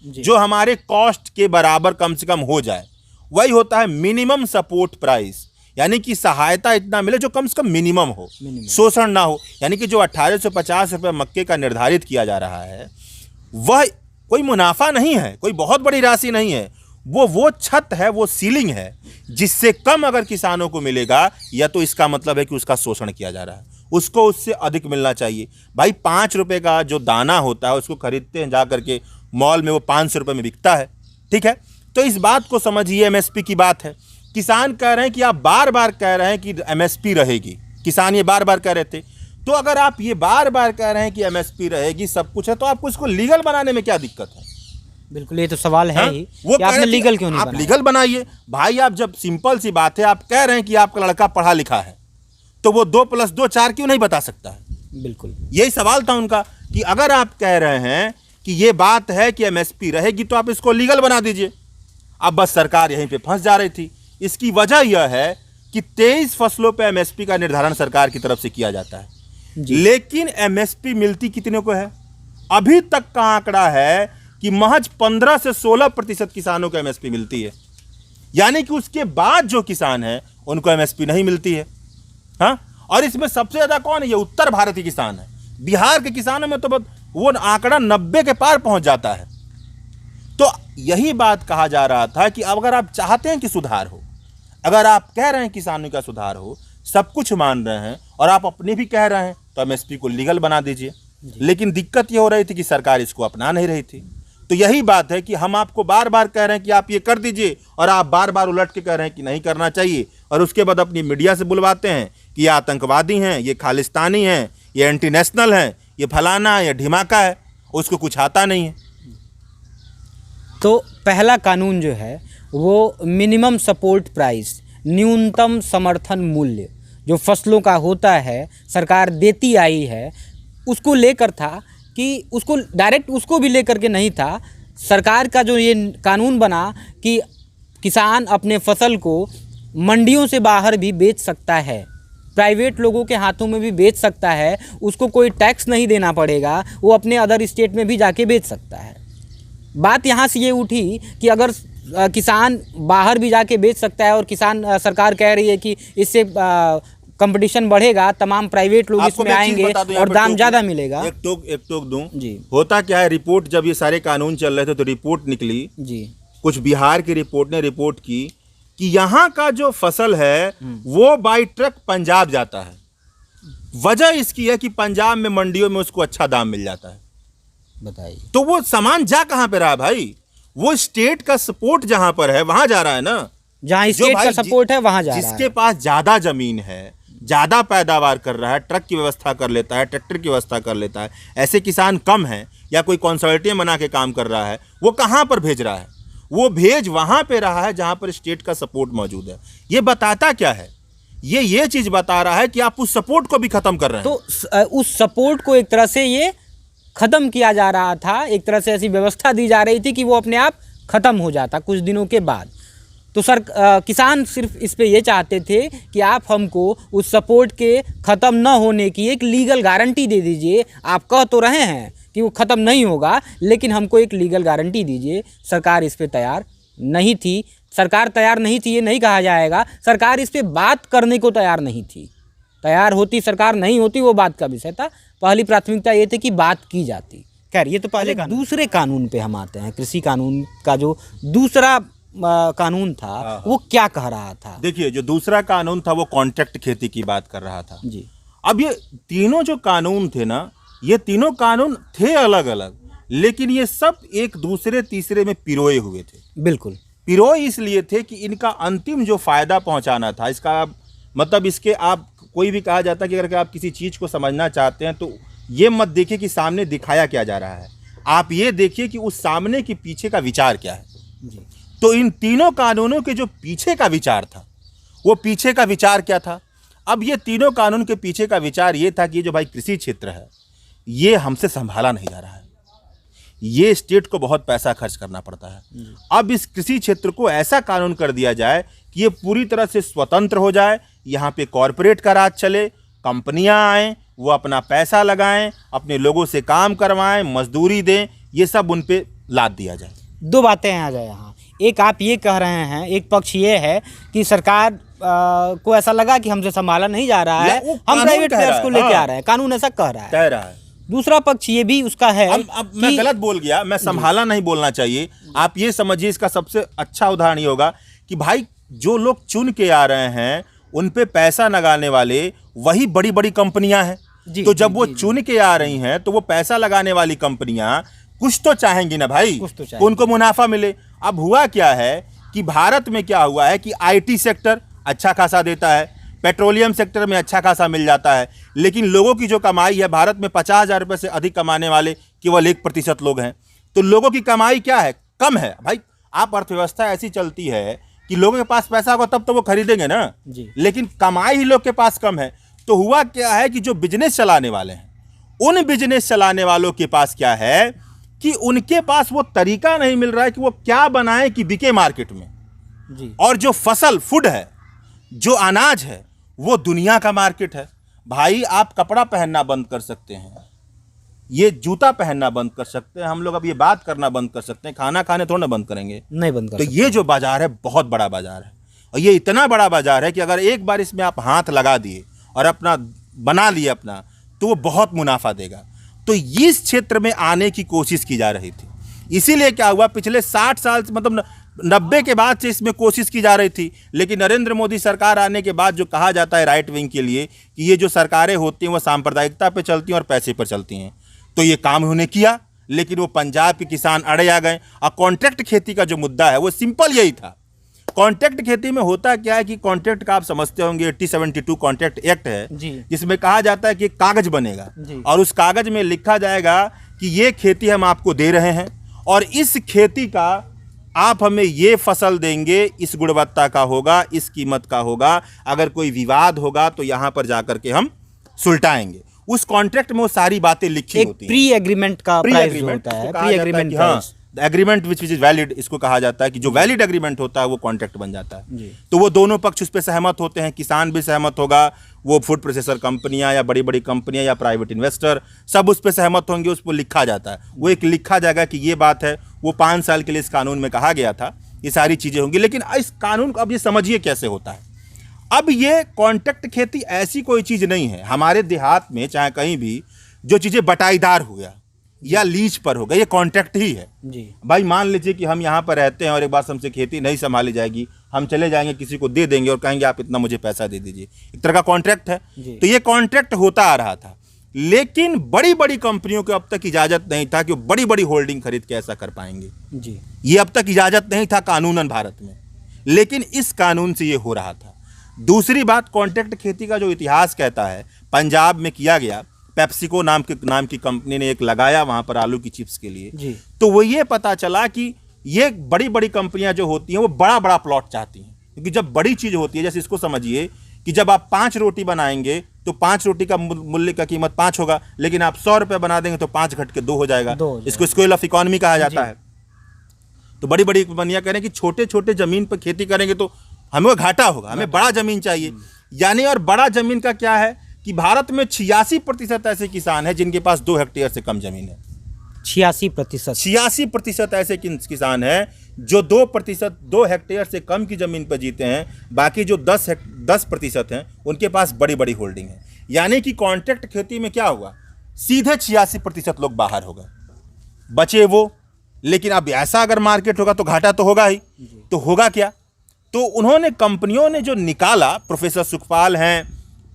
जो हमारे कॉस्ट के बराबर कम से कम हो जाए, वही होता है मिनिमम सपोर्ट प्राइस। यानी कि सहायता इतना मिले जो कम से कम मिनिमम हो, शोषण ना हो। यानी कि जो 1850 रुपये मक्के का निर्धारित किया जा रहा है, वह कोई मुनाफा नहीं है, कोई बहुत बड़ी राशि नहीं है, वो छत है, वो सीलिंग है। जिससे कम अगर किसानों को मिलेगा, या तो इसका मतलब है कि उसका शोषण किया जा रहा है, उसको उससे अधिक मिलना चाहिए। भाई 5 रुपये का जो दाना होता है उसको खरीदते हैं जा करके मॉल में, वो 500 रुपये में बिकता है, ठीक है। तो इस बात को समझिए, एमएसपी की बात है। किसान कह रहे हैं कि आप बार बार कह रहे हैं कि एमएसपी रहेगी, किसान ये बार बार कह रहे थे। तो अगर आप ये बार बार कह रहे हैं कि एमएसपी रहेगी, सब कुछ है, तो आपको इसको लीगल बनाने में क्या दिक्कत है? बिल्कुल, ये तो सवाल है ही वो कि आपने लीगल क्यों नहीं आप बनाया? लीगल बनाइए भाई। आप जब, सिंपल सी बात है, आप कह रहे हैं कि आपका लड़का पढ़ा लिखा है, तो वो 2 + 2 4 क्यों नहीं बता सकता है? बिल्कुल, यही सवाल था उनका कि अगर आप कह रहे हैं कि ये बात है कि एमएसपी रहेगी, तो आप इसको लीगल बना दीजिए। अब बस सरकार यहीं पे फंस जा रही थी। इसकी वजह यह है कि 23 फसलों पे एमएसपी का निर्धारण सरकार की तरफ से किया जाता है, लेकिन एमएसपी मिलती कितने को है? अभी तक का आंकड़ा है कि महज 15 से 16% किसानों को एमएसपी मिलती है। यानी कि उसके बाद जो किसान है उनको एमएसपी नहीं मिलती है। हाँ, और इसमें सबसे ज्यादा कौन है? ये उत्तर भारतीय किसान है। बिहार के किसानों में तो वो आंकड़ा 90 के पार पहुंच जाता है। तो यही बात कहा जा रहा था कि अगर आप चाहते हैं कि सुधार हो, अगर आप कह रहे हैं किसानों का सुधार हो, सब कुछ मान रहे हैं और आप अपने भी कह रहे हैं, तो एमएसपी को लीगल बना दीजिए। लेकिन दिक्कत ये हो रही थी कि सरकार इसको अपना नहीं रही थी। तो यही बात है कि हम आपको बार बार कह रहे हैं कि आप ये कर दीजिए, और आप बार बार उलट के कह रहे हैं कि नहीं करना चाहिए, और उसके बाद अपनी मीडिया से बुलवाते हैं कि ये आतंकवादी हैं, ये खालिस्तानी हैं, ये एंटी नेशनल हैं, ये फलाना, ये ढिमाका है। उसको कुछ आता नहीं है। तो पहला कानून जो है वो मिनिमम सपोर्ट प्राइस, न्यूनतम समर्थन मूल्य जो फसलों का होता है, सरकार देती आई है, उसको लेकर था कि उसको डायरेक्ट उसको भी लेकर के नहीं था। सरकार का जो ये कानून बना कि किसान अपने फसल को मंडियों से बाहर भी बेच सकता है, प्राइवेट लोगों के हाथों में भी बेच सकता है, उसको कोई टैक्स नहीं देना पड़ेगा, वो अपने अदर स्टेट में भी जाके बेच सकता है। बात यहाँ से ये उठी कि अगर किसान बाहर भी जाके बेच सकता है और सरकार कह रही है कि इससे कंपटीशन बढ़ेगा, तमाम प्राइवेट लोग इसमें आएंगे और दाम ज़्यादा मिलेगा। एक टोक दूं जी। होता क्या है, रिपोर्ट जब ये सारे कानून चल रहे थे तो रिपोर्ट निकली जी, कुछ बिहार की रिपोर्ट ने रिपोर्ट की कि यहाँ का जो फसल है वो बाई ट्रक पंजाब जाता है। वजह इसकी है कि पंजाब में मंडियों में उसको अच्छा दाम मिल जाता है। बताइए, तो वो सामान जा कहाँ पे रहा भाई? वो स्टेट का सपोर्ट जहां पर है वहां जा रहा है ना, जहाँ स्टेट का सपोर्ट है वहां जा रहा है। जिसके पास ज्यादा जमीन है, ज्यादा पैदावार कर रहा है, ट्रक की व्यवस्था कर लेता है, ट्रैक्टर की व्यवस्था कर लेता है, ऐसे किसान कम हैं, या कोई कंसल्टेंट बना के काम कर रहा है, वो कहाँ पर भेज रहा है? वो भेज वहां पे रहा है जहां पर स्टेट का सपोर्ट मौजूद है। ये बताता क्या है? ये चीज बता रहा है कि आप उस सपोर्ट को भी खत्म कर रहे हैं। तो उस सपोर्ट को एक तरह से ये खत्म किया जा रहा था, एक तरह से ऐसी व्यवस्था दी जा रही थी कि वो अपने आप खत्म हो जाता कुछ दिनों के बाद। तो किसान सिर्फ इस पे ये चाहते थे कि आप हमको उस सपोर्ट के ख़त्म न होने की एक लीगल गारंटी दे दीजिए। आप कह तो रहे हैं कि वो ख़त्म नहीं होगा, लेकिन हमको एक लीगल गारंटी दीजिए। सरकार इस पे तैयार नहीं थी। सरकार तैयार नहीं थी ये नहीं कहा जाएगा, सरकार इस पे बात करने को तैयार नहीं थी। तैयार होती सरकार, नहीं होती वो बात का विषय था। पहली प्राथमिकता ये थी कि बात की जाती। खैर ये तो पहले दूसरे कानून पे हम आते हैं। कृषि कानून का जो दूसरा कानून था वो क्या कह रहा था? देखिए, जो दूसरा कानून था वो कॉन्ट्रैक्ट खेती की बात कर रहा था जी। अब ये तीनों जो कानून थे ना, ये तीनों कानून थे अलग अलग, लेकिन ये सब एक दूसरे तीसरे में पिरोए हुए थे। बिल्कुल पिरोए इसलिए थे कि इनका अंतिम जो फायदा पहुंचाना था, इसका मतलब इसके आप कोई भी कहा जाता है कि अगर आप किसी चीज को समझना चाहते हैं तो ये मत देखिए कि सामने दिखाया क्या जा रहा है, आप ये देखिए कि उस सामने के पीछे का विचार क्या है। जी। तो इन तीनों कानूनों के जो पीछे का विचार था, वो पीछे का विचार क्या था? अब ये तीनों कानून के पीछे का विचार ये था कि ये जो भाई कृषि क्षेत्र है, ये हमसे संभाला नहीं जा रहा है, ये स्टेट को बहुत पैसा खर्च करना पड़ता है। अब इस कृषि क्षेत्र को ऐसा कानून कर दिया जाए कि ये पूरी तरह से स्वतंत्र हो जाए, यहाँ पे कॉरपोरेट का राज चले, कंपनियां आएँ, वो अपना पैसा लगाएं, अपने लोगों से काम करवाएं, मजदूरी दें, ये सब उन पे लाद दिया जाए। दो बातें आ जाए यहाँ। एक आप ये कह रहे हैं, एक पक्ष ये है कि सरकार को ऐसा लगा कि हमसे संभाला नहीं जा रहा है, हम प्राइवेट प्लेयर्स को लेके आ रहे हैं, कानून ऐसा कह रहा है। दूसरा पक्ष ये भी उसका है। अब मैं गलत बोल गया, मैं संभाला नहीं बोलना चाहिए। आप ये समझिए, इसका सबसे अच्छा उदाहरण ये होगा कि भाई जो लोग चुन के आ रहे हैं उन पे पैसा लगाने वाले वही बड़ी बड़ी कंपनियां हैं। तो जब वो चुन के आ रही हैं तो वो पैसा लगाने वाली कंपनियां कुछ तो चाहेंगी ना भाई, उनको मुनाफा मिले। अब हुआ क्या है कि भारत में क्या हुआ है कि आईटी सेक्टर अच्छा खासा देता है, पेट्रोलियम सेक्टर में अच्छा खासा मिल जाता है, लेकिन लोगों की जो कमाई है, भारत में 50,000 रुपये से अधिक कमाने वाले केवल 1% लोग हैं। तो लोगों की कमाई क्या है? कम है भाई। आप अर्थव्यवस्था ऐसी चलती है कि लोगों के पास पैसा होगा तब तो वो खरीदेंगे ना जी। लेकिन कमाई ही लोग के पास कम है। तो हुआ क्या है कि जो बिजनेस चलाने वाले हैं, उन बिजनेस चलाने वालों के पास क्या है कि उनके पास वो तरीका नहीं मिल रहा है कि वो क्या बनाएं कि बिके मार्केट में जी। और जो फसल फूड है, जो अनाज है, वो दुनिया का मार्केट है। भाई आप कपड़ा पहनना बंद कर सकते हैं, ये जूता पहनना बंद कर सकते हैं, हम लोग अब ये बात करना बंद कर सकते हैं, खाना खाने थोड़ा ना बंद करेंगे, नहीं बंद कर तो सकते। ये जो बाजार है बहुत बड़ा बाजार है, और ये इतना बड़ा बाजार है कि अगर एक बार इसमें आप हाथ लगा दिए और अपना बना लिए अपना, तो वो बहुत मुनाफा देगा। तो इस क्षेत्र में आने की कोशिश की जा रही थी। इसीलिए क्या हुआ, पिछले 60 साल से, मतलब 90 के बाद से इसमें कोशिश की जा रही थी, लेकिन नरेंद्र मोदी सरकार आने के बाद जो कहा जाता है राइट विंग के लिए कि ये जो सरकारें होती हैं वो सांप्रदायिकता पे चलती हैं और पैसे पर चलती हैं, तो ये काम उन्होंने किया, लेकिन वो पंजाब के किसान अड़े आ गए। और कॉन्ट्रैक्ट खेती का जो मुद्दा है वो सिंपल यही था। कॉन्ट्रैक्ट खेती में होता क्या है कि कॉन्ट्रैक्ट का आप समझते होंगे 1872 कॉन्ट्रैक्ट एक्ट है, जिसमें कहा जाता है कि एक कागज बनेगा और उस कागज में लिखा जाएगा कि ये खेती हम आपको दे रहे हैं और इस खेती का आप हमें ये फसल देंगे, इस गुणवत्ता का होगा, इस कीमत का होगा, अगर कोई विवाद होगा तो यहाँ पर जाकर के हम सुलटाएंगे। उस कॉन्ट्रैक्ट में वो सारी बातें लिखी होती हैं। प्री एग्रीमेंट का प्राइस होता है, pre agreement price, agreement which is valid, इसको कहा जाता है कि जो वैलिड एग्रीमेंट होता है वो कॉन्ट्रैक्ट बन जाता है। तो वो दोनों पक्ष उस पर सहमत होते हैं, किसान भी सहमत होगा, वो फूड प्रोसेसर कंपनियां या बड़ी बड़ी कंपनियां या प्राइवेट इन्वेस्टर सब उस पर सहमत होंगे, उस पर लिखा जाता है। वो एक लिखा जाएगा कि ये बात है, वो 5 साल के लिए इस कानून में कहा गया था, ये सारी चीज़ें होंगी। लेकिन इस कानून को अब ये समझिए कैसे होता है। अब ये कॉन्ट्रैक्ट खेती ऐसी कोई चीज़ नहीं है हमारे देहात में, चाहे कहीं भी जो चीज़ें बटाईदार हो गया या लीज पर हो गया, ये कॉन्ट्रैक्ट ही है जी। भाई मान लीजिए कि हम यहाँ पर रहते हैं और एक बार हमसे खेती नहीं संभाली जाएगी, हम चले जाएंगे किसी को दे देंगे और कहेंगे आप इतना मुझे पैसा दे दीजिए, एक तरह का कॉन्ट्रैक्ट है। तो ये कॉन्ट्रैक्ट होता आ रहा था, लेकिन बड़ी बड़ी कंपनियों को अब तक इजाज़त नहीं था कि वो बड़ी बड़ी होल्डिंग खरीद के ऐसा कर पाएंगे जी। ये अब तक इजाज़त नहीं था कानूनन भारत में, लेकिन इस कानून से ये हो रहा था। दूसरी बात, कॉन्ट्रैक्ट खेती का जो इतिहास कहता है, पंजाब में किया गया, पेप्सिको नाम की कंपनी ने एक लगाया वहाँ पर आलू की चिप्स के लिए जी। तो वो ये पता चला कि ये बड़ी बड़ी कंपनियां जो होती हैं वो बड़ा बड़ा प्लॉट चाहती हैं, क्योंकि जब बड़ी चीज़ होती है, जैसे इसको समझिए कि जब आप 5 रोटी बनाएंगे तो 5 रोटी का मूल्य का कीमत 5 होगा, लेकिन आप 100 रुपये बना देंगे तो 5 घट के 2 हो जाएगा। इसको स्केल ऑफ इकोनॉमी कहा जाता है। तो बड़ी बड़ी कंपनियां कह रही हैं कि छोटे छोटे जमीन पर खेती करेंगे तो हमें घाटा होगा, हमें बड़ा जमीन चाहिए। यानी और बड़ा जमीन का क्या है कि भारत में 86% ऐसे किसान हैं जिनके पास 2 हेक्टेयर से कम जमीन है। 86% 86% ऐसे किसान हैं जो 2%, 2 हेक्टेयर से कम की जमीन पर जीते हैं, बाकी जो 10% हैं उनके पास बड़ी बड़ी होल्डिंग है। यानी कि कॉन्ट्रैक्ट खेती में क्या हुआ, सीधे 86% लोग बाहर हो गए, बचे वो। लेकिन अब ऐसा अगर मार्केट होगा तो घाटा तो होगा ही। तो होगा क्या, तो उन्होंने कंपनियों ने जो निकाला, प्रोफेसर सुखपाल हैं,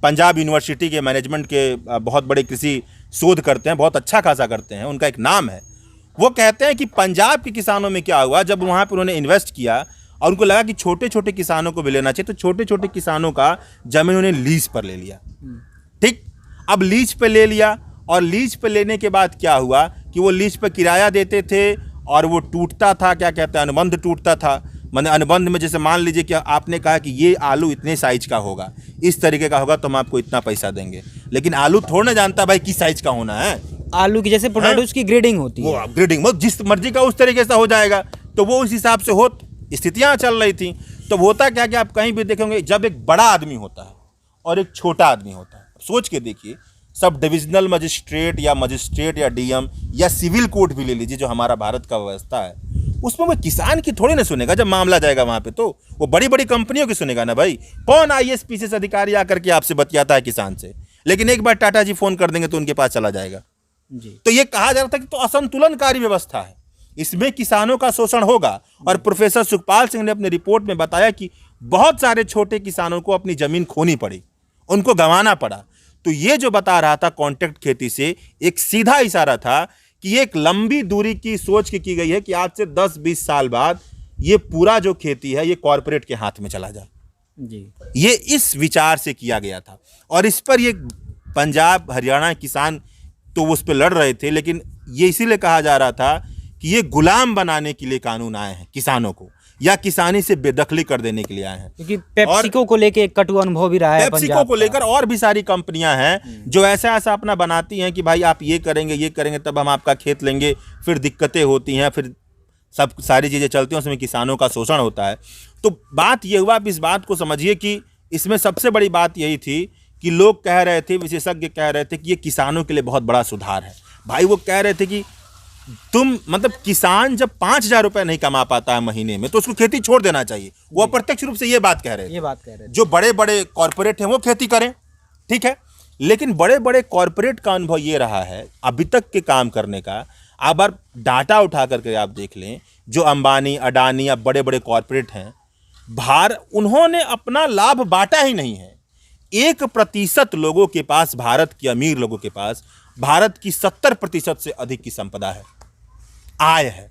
पंजाब यूनिवर्सिटी के मैनेजमेंट के बहुत बड़े कृषि शोध करते हैं, बहुत अच्छा खासा करते हैं, उनका एक नाम है। वो कहते हैं कि पंजाब के किसानों में क्या हुआ, जब वहाँ पर उन्होंने इन्वेस्ट किया और उनको लगा कि छोटे छोटे किसानों को भी लेना चाहिए, तो छोटे छोटे किसानों का जमीन उन्हें लीज पर ले लिया। ठीक, अब लीज पे ले लिया, और लीज पे लेने के बाद क्या हुआ कि वो लीज पे किराया देते थे और वो टूटता था, क्या कहते हैं, अनुबंध टूटता था। मैंने अनुबंध में जैसे मान लीजिए कि आपने कहा कि ये आलू इतने साइज का होगा, इस तरीके का होगा, तो हम आपको इतना पैसा देंगे। लेकिन आलू थोड़ा ना जानता भाई किस साइज का होना है। आलू की जैसे पोटैटोज की ग्रेडिंग होती है, वो ग्रेडिंग वो जिस मर्जी का उस तरीके से हो जाएगा, तो वो उस हिसाब से हो स्थितियाँ चल रही थी। तो होता क्या कि आप कहीं भी देखेंगे, जब एक बड़ा आदमी होता है और एक छोटा आदमी होता है, सोच के देखिए, सब डिविजनल मजिस्ट्रेट या डीएम या सिविल कोर्ट भी ले लीजिए, जो हमारा भारत का व्यवस्था है, उसमें वो किसान की थोड़ी ना सुनेगा। जब मामला जाएगा वहाँ पे, तो वो बड़ी बड़ी कंपनियों की सुनेगा ना भाई। कौन आईएएस पीसीएस अधिकारी आकर के आपसे बतियाता है किसान से, लेकिन एक बार टाटा जी फोन कर देंगे तो उनके पास चला जाएगा जी। तो ये कहा जा रहा था कि तो असंतुलनकारी व्यवस्था है, इसमें किसानों का शोषण होगा। और प्रोफेसर सुखपाल सिंह ने अपने रिपोर्ट में बताया कि बहुत सारे छोटे किसानों को अपनी जमीन खोनी पड़ी, उनको गंवाना पड़ा। तो ये जो बता रहा था कॉन्ट्रैक्ट खेती से, एक सीधा इशारा था कि एक लंबी दूरी की सोच की गई है कि आज से 10-20 साल बाद ये पूरा जो खेती है ये कॉरपोरेट के हाथ में चला जाए जी। ये इस विचार से किया गया था। और इस पर ये पंजाब हरियाणा किसान तो उस पर लड़ रहे थे, लेकिन ये इसीलिए कहा जा रहा था कि ये गुलाम बनाने के लिए कानून आए हैं किसानों को, या किसानी से बेदखली कर देने के लिए आए हैं। क्योंकि पेप्सिको को लेके एक कटु अनुभव भी रहा है, पेप्सिको को लेकर और भी सारी कंपनियां हैं जो ऐसा ऐसा अपना बनाती हैं कि भाई आप ये करेंगे तब हम आपका खेत लेंगे, फिर दिक्कतें होती हैं, फिर सब सारी चीज़ें चलती हैं, उसमें किसानों का शोषण होता है। तो बात ये हुआ, आप इस बात को समझिए कि इसमें सबसे बड़ी बात यही थी कि लोग कह रहे थे, विशेषज्ञ कह रहे थे कि ये किसानों के लिए बहुत बड़ा सुधार है। भाई वो कह रहे थे कि तुम मतलब किसान जब 5,000 रुपये नहीं कमा पाता है महीने में, तो उसको खेती छोड़ देना चाहिए। वो अप्रत्यक्ष रूप से ये बात कह रहे थे। जो बड़े बड़े कॉरपोरेट हैं वो खेती करें, ठीक है, लेकिन बड़े बड़े कॉरपोरेट का अनुभव ये रहा है अभी तक के काम करने का। अब आप डाटा उठा करके आप देख लें, जो अंबानी, अडानी या बड़े बड़े कॉरपोरेट हैं, उन्होंने अपना लाभ बांटा ही नहीं है। 1% लोगों के पास, भारत के अमीर लोगों के पास, भारत की 70% से अधिक की संपदा है, आय है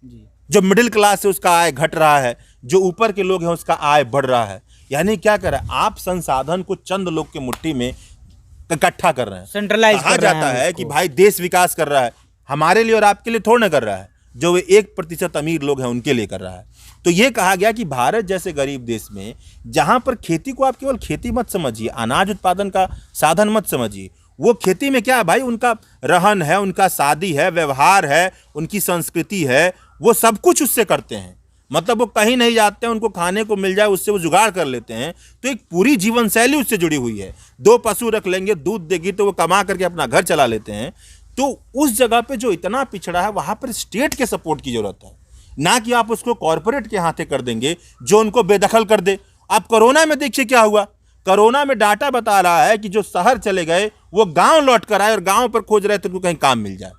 जी। जो मिडिल क्लास है उसका आय घट रहा है, जो ऊपर के लोग हैं उसका आय बढ़ रहा है। यानी क्या कर रहा है, आप संसाधन को चंद लोग के मुट्ठी में इकट्ठा कर रहे हैं, सेंट्रलाइज कहा जाता है कि भाई देश विकास कर रहा है, हमारे लिए और आपके लिए थोड़ा ना कर रहा है, जो वे 1% अमीर लोग हैं उनके लिए कर रहा है। तो ये कहा गया कि भारत जैसे गरीब देश में, जहां पर खेती को आप केवल खेती मत समझिए, अनाज उत्पादन का साधन मत समझिए, वो खेती में क्या है भाई, उनका रहन है, उनका शादी है, व्यवहार है, उनकी संस्कृति है, वो सब कुछ उससे करते हैं। मतलब वो कहीं नहीं जाते हैं, उनको खाने को मिल जाए उससे वो जुगाड़ कर लेते हैं। तो एक पूरी जीवन शैली उससे जुड़ी हुई है। 2 पशु रख लेंगे, दूध देगी तो वो कमा करके अपना घर चला लेते हैं। तो उस जगह पे जो इतना पिछड़ा है, वहां पर स्टेट के सपोर्ट की जरूरत है, ना कि आप उसको कॉरपोरेट के हाथे कर देंगे जो उनको बेदखल कर दे। आप कोरोना में देखिए क्या हुआ, कोरोना में डाटा बता रहा है कि जो शहर चले गए वो गांव लौट कर आए और गांव पर खोज रहे थे उनको कहीं काम मिल जाए।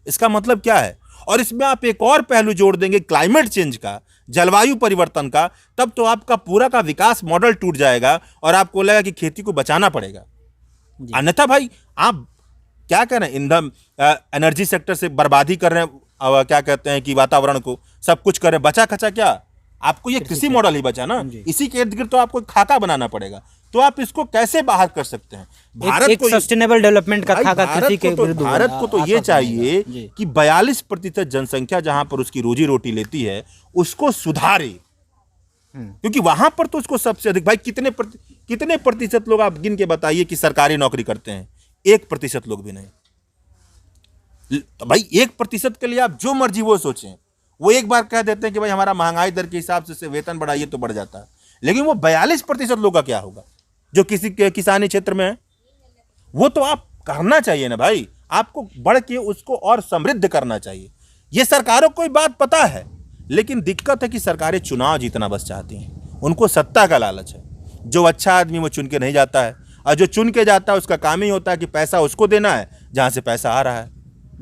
इसका मतलब क्या है? और इसमें आप एक और पहलू जोड़ देंगे क्लाइमेट चेंज का, जलवायु परिवर्तन का, तब तो आपका पूरा का विकास मॉडल टूट जाएगा और आपको लगेगा कि खेती को बचाना पड़ेगा। अन्यथा भाई आप क्या कर रहे हैं, ईंधन एनर्जी सेक्टर से बर्बादी कर रहे हैं, क्या कहते हैं कि वातावरण को सब कुछ कर रहे हैं, बचा खचा क्या? आपको ये कृषि मॉडल ही बचा ना, इसी के इर्द गिर्द तो आपको खाका बनाना पड़ेगा। तो आप इसको कैसे बाहर कर सकते हैं? भारत को सस्टेनेबल डेवलपमेंट का खाका कृषि के विरुद्ध, भारत को तो ये चाहिए कि 42% जनसंख्या जहां पर उसकी रोजी रोटी लेती है उसको सुधारे, क्योंकि वहां पर तो उसको सबसे अधिक, भाई कितने प्रतिशत लोग आप गिन के बताइए कि सरकारी नौकरी करते हैं? 1% लोग भी नहीं। तो भाई 1% के लिए आप जो मर्जी वो सोचें, वो एक बार कह देते हैं कि भाई हमारा महंगाई दर के हिसाब से वेतन बढ़ाइए तो बढ़ जाता है, लेकिन वो 42% लोग का क्या होगा जो किसी के किसानी क्षेत्र में है? वो तो आप करना चाहिए ना भाई, आपको बढ़ के उसको और समृद्ध करना चाहिए। ये सरकारों को बात पता है, लेकिन दिक्कत है कि सरकारें चुनाव जीतना बस चाहती हैं, उनको सत्ता का लालच है। जो अच्छा आदमी वो चुन के नहीं जाता है, और जो चुन के जाता है उसका काम ही होता है कि पैसा उसको देना है जहाँ से पैसा आ रहा है।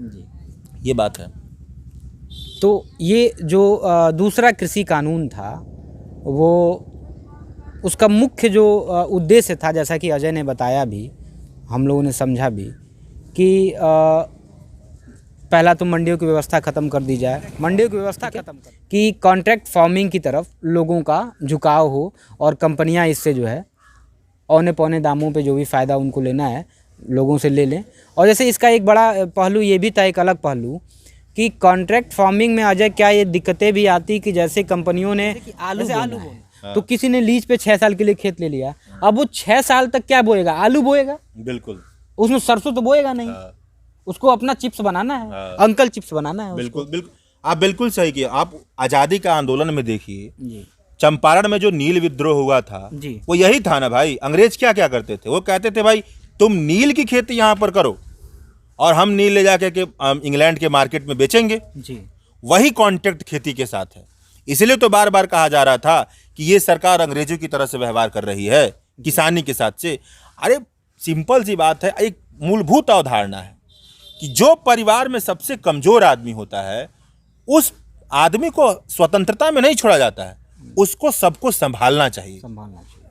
जी। ये बात है। तो ये जो दूसरा कृषि कानून था, वो उसका मुख्य जो उद्देश्य था, जैसा कि अजय ने बताया भी, हम लोगों ने समझा भी, कि पहला तो मंडियों की व्यवस्था ख़त्म कर दी जाए, मंडियों की व्यवस्था ख़त्म कर, कि कॉन्ट्रैक्ट फार्मिंग की तरफ लोगों का झुकाव हो और कंपनियां इससे जो है औने पौने दामों पे जो भी फ़ायदा उनको लेना है लोगों से ले लें। और जैसे इसका एक बड़ा पहलू ये भी था, एक अलग पहलू, कि कॉन्ट्रैक्ट फार्मिंग में अजय क्या ये दिक्कतें भी आती कि जैसे कंपनियों ने आलू बोना, तो किसी ने लीज पे 6 साल के लिए खेत ले लिया, अब वो 6 साल तक क्या बोएगा? आलू बोएगा। बिल्कुल। उसमें सरसों तो बोएगा नहीं, उसको अपना चिप्स बनाना है, अंकल चिप्स बनाना है। बिल्कुल बिल्कुल, आप बिल्कुल सही किया। आप आज़ादी का आंदोलन में देखिए, चंपारण में जो नील विद्रोह हुआ था जी, वो यही था ना भाई। अंग्रेज क्या क्या करते थे? वो कहते थे भाई तुम नील की खेती यहाँ पर करो और हम नील ले जाके के इंग्लैंड के मार्केट में बेचेंगे। जी। वही कॉन्ट्रैक्ट खेती के साथ है। इसलिए तो बार बार कहा जा रहा था कि ये सरकार अंग्रेजों की तरह से व्यवहार कर रही है किसानी के साथ से। अरे सिंपल सी बात है, एक मूलभूत अवधारणा है कि जो परिवार में सबसे कमजोर आदमी होता है उस आदमी को स्वतंत्रता में नहीं छोड़ा जाता है, उसको सबको संभालना चाहिए।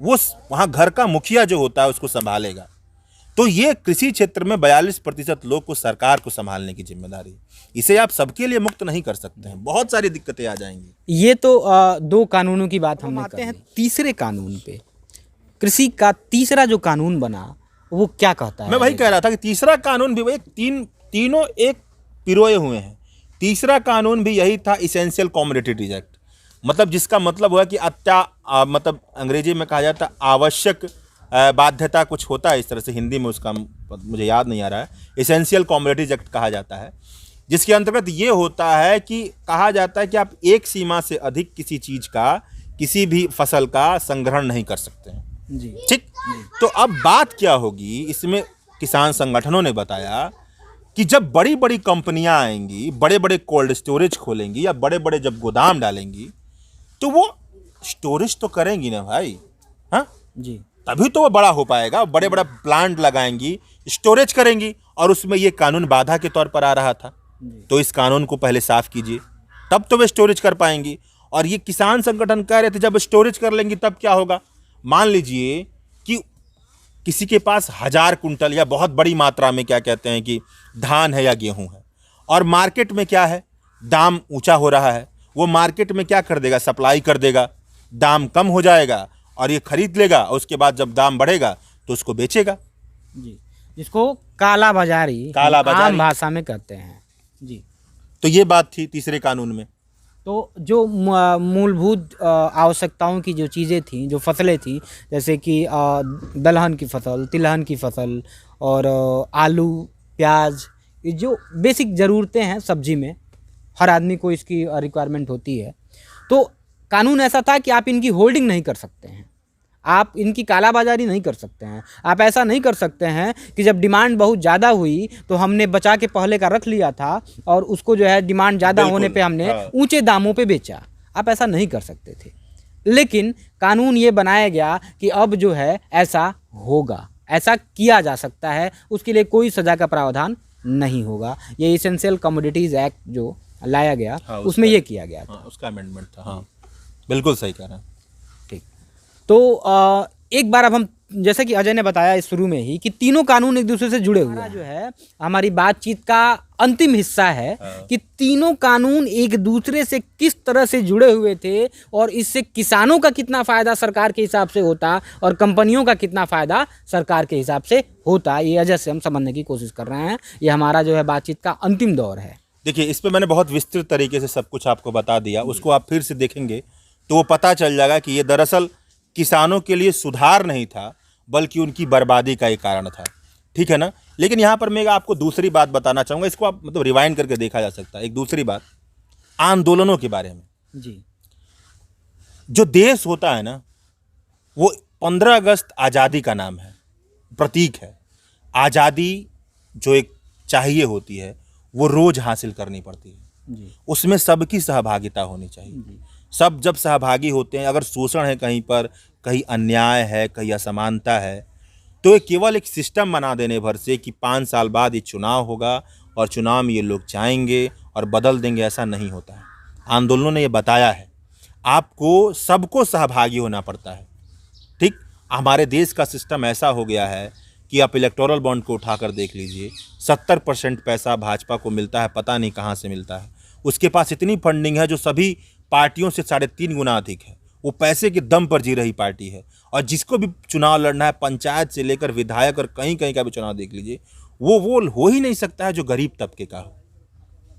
वो वहाँ घर का मुखिया जो होता है उसको संभालेगा। तो ये कृषि क्षेत्र में 42% लोग को सरकार को संभालने की जिम्मेदारी, इसे आप सबके लिए मुक्त नहीं कर सकते हैं, बहुत सारी दिक्कतें आ जाएंगी। ये तो 2 कानूनों की बात हमने आते हैं तीसरे कानून पे। कृषि का तीसरा जो कानून बना वो क्या कहता है? मैं वही कह रहा था कि तीसरा कानून भी वही तीनों एक पिरोए हुए हैं। तीसरा कानून भी यही था, इसेंशियल कमोडिटीज एक्ट, मतलब जिसका मतलब हुआ कि मतलब अंग्रेजी में कहा जाता आवश्यक बाध्यता कुछ होता है इस तरह से, हिंदी में उसका मुझे याद नहीं आ रहा है। इसेंशियल कमोडिटीज एक्ट कहा जाता है, जिसके अंतर्गत ये होता है कि कहा जाता है कि आप एक सीमा से अधिक किसी चीज़ का, किसी भी फसल का संग्रहण नहीं कर सकते हैं जी। ठीक। तो अब बात क्या होगी इसमें, किसान संगठनों ने बताया कि जब बड़ी बड़ी कंपनियां आएंगी, बड़े बड़े कोल्ड स्टोरेज खोलेंगी या बड़े बड़े जब गोदाम डालेंगी, तो वो स्टोरेज तो करेंगी ना भाई, हाँ जी, तभी तो वो बड़ा हो पाएगा। बड़े बड़ा प्लांट लगाएंगी, स्टोरेज करेंगी, और उसमें ये कानून बाधा के तौर पर आ रहा था। तो इस कानून को पहले साफ कीजिए, तब तो वे स्टोरेज कर पाएंगी। और ये किसान संगठन कह रहे थे जब स्टोरेज कर लेंगी तब क्या होगा। मान लीजिए कि किसी के पास 1000 कुंटल या बहुत बड़ी मात्रा में क्या कहते हैं कि धान है या गेहूं है, और मार्केट में क्या है, दाम ऊंचा हो रहा है, वो मार्केट में क्या कर देगा, सप्लाई कर देगा, दाम कम हो जाएगा और ये खरीद लेगा, और उसके बाद जब दाम बढ़ेगा तो उसको बेचेगा जी, जिसको काला बाजारी आम भाषा में कहते हैं जी। तो ये बात थी तीसरे कानून में। तो जो मूलभूत आवश्यकताओं की जो चीज़ें थी, जो फसलें थी, जैसे कि दलहन की फसल, तिलहन की फसल और आलू, प्याज, ये जो बेसिक ज़रूरतें हैं सब्जी में, हर आदमी को इसकी रिक्वायरमेंट होती है। तो कानून ऐसा था कि आप इनकी होल्डिंग नहीं कर सकते हैं, आप इनकी कालाबाजारी नहीं कर सकते हैं। आप ऐसा नहीं कर सकते हैं कि जब डिमांड बहुत ज़्यादा हुई तो हमने बचा के पहले का रख लिया था और उसको जो है डिमांड ज़्यादा होने पे हमने ऊंचे दामों पे बेचा। आप ऐसा नहीं कर सकते थे, लेकिन कानून ये बनाया गया कि अब जो है ऐसा होगा, ऐसा किया जा सकता है, उसके लिए कोई सज़ा का प्रावधान नहीं होगा। ये इसेंशियल कमोडिटीज़ एक्ट जो लाया गया उसमें ये किया गया था, उसका अमेंडमेंट था। हाँ बिल्कुल सही कह रहे हैं। ठीक। तो एक बार अब हम, जैसे कि अजय ने बताया शुरू में ही, कि तीनों कानून एक दूसरे से जुड़े हुए हैं। जो है हमारी बातचीत का अंतिम हिस्सा है कि तीनों कानून एक दूसरे से किस तरह से जुड़े हुए थे और इससे किसानों का कितना फ़ायदा सरकार के हिसाब से होता और कंपनियों का कितना फ़ायदा सरकार के हिसाब से होता। ये अजय से हम समझने की कोशिश कर रहे हैं। ये हमारा जो है बातचीत का अंतिम दौर है। देखिए, इस पर मैंने बहुत विस्तृत तरीके से सब कुछ आपको बता दिया। उसको आप फिर से देखेंगे तो वो पता चल जाएगा कि ये दरअसल किसानों के लिए सुधार नहीं था, बल्कि उनकी बर्बादी का एक कारण था। ठीक है ना। लेकिन यहाँ पर मैं आपको दूसरी बात बताना चाहूँगा, इसको आप मतलब रिवाइंड करके देखा जा सकता है। एक दूसरी बात आंदोलनों के बारे में जी। जो देश होता है ना, वो 15 अगस्त आज़ादी का नाम है, प्रतीक है। आज़ादी जो एक चाहिए होती है वो रोज़ हासिल करनी पड़ती है। उसमें सबकी सहभागिता होनी चाहिए। सब जब सहभागी होते हैं, अगर शोषण है कहीं पर, कहीं अन्याय है, कहीं असमानता है, तो ये केवल एक सिस्टम बना देने भर से कि 5 साल बाद ये चुनाव होगा और चुनाव में ये लोग जाएंगे और बदल देंगे, ऐसा नहीं होता है। आंदोलनों ने ये बताया है, आपको सबको सहभागी होना पड़ता है। ठीक, हमारे देश का सिस्टम ऐसा हो गया है कि आप इलेक्टोरल बॉन्ड को उठाकर देख लीजिए, 70% पैसा भाजपा को मिलता है, पता नहीं कहाँ से मिलता है। उसके पास इतनी फंडिंग है जो सभी पार्टियों से 3.5 गुना अधिक है। वो पैसे के दम पर जी रही पार्टी है, और जिसको भी चुनाव लड़ना है, पंचायत से लेकर विधायक और कहीं कहीं का भी चुनाव देख लीजिए, वो हो ही नहीं सकता है जो गरीब तबके का हो।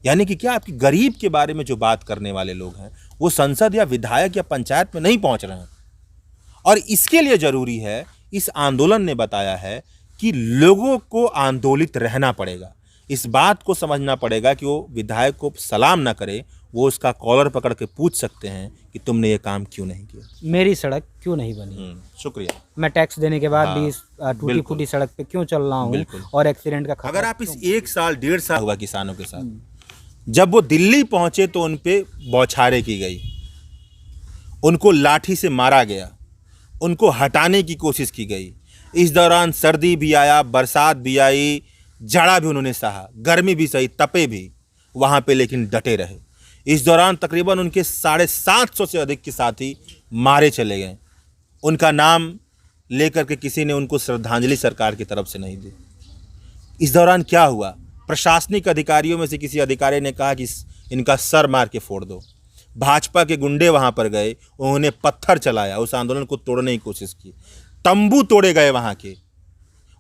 यानी कि क्या, आपकी गरीब के बारे में जो बात करने वाले लोग हैं वो संसद या विधायक या पंचायत में नहीं पहुंच रहे हैं। और इसके लिए जरूरी है, इस आंदोलन ने बताया है कि लोगों को आंदोलित रहना पड़ेगा। इस बात को समझना पड़ेगा कि वो विधायक को सलाम ना करे, वो उसका कॉलर पकड़ के पूछ सकते हैं कि तुमने ये काम क्यों नहीं किया, मेरी सड़क क्यों नहीं बनी, शुक्रिया, मैं टैक्स देने के बाद हाँ, भी इस टूटी फूटी सड़क पे क्यों चल रहा हूँ, और एक्सीडेंट का खतरा। अगर आप इस 1 साल 1.5 साल हुआ किसानों के साथ, जब वो दिल्ली पहुंचे तो उन पे बौछारें की गई, उनको लाठी से मारा गया, उनको हटाने की कोशिश की गई। इस दौरान सर्दी भी आया, बरसात भी आई, जाड़ा भी उन्होंने सहा, गर्मी भी सही, तपे भी वहाँ पे, लेकिन डटे रहे। इस दौरान तकरीबन उनके 750 से अधिक के साथी मारे चले गए। उनका नाम लेकर के किसी ने उनको श्रद्धांजलि सरकार की तरफ से नहीं दी। इस दौरान क्या हुआ, प्रशासनिक अधिकारियों में से किसी अधिकारी ने कहा कि इनका सर मार के फोड़ दो। भाजपा के गुंडे वहाँ पर गए, उन्होंने पत्थर चलाया, उस आंदोलन को तोड़ने की कोशिश की, तंबू तोड़े गए,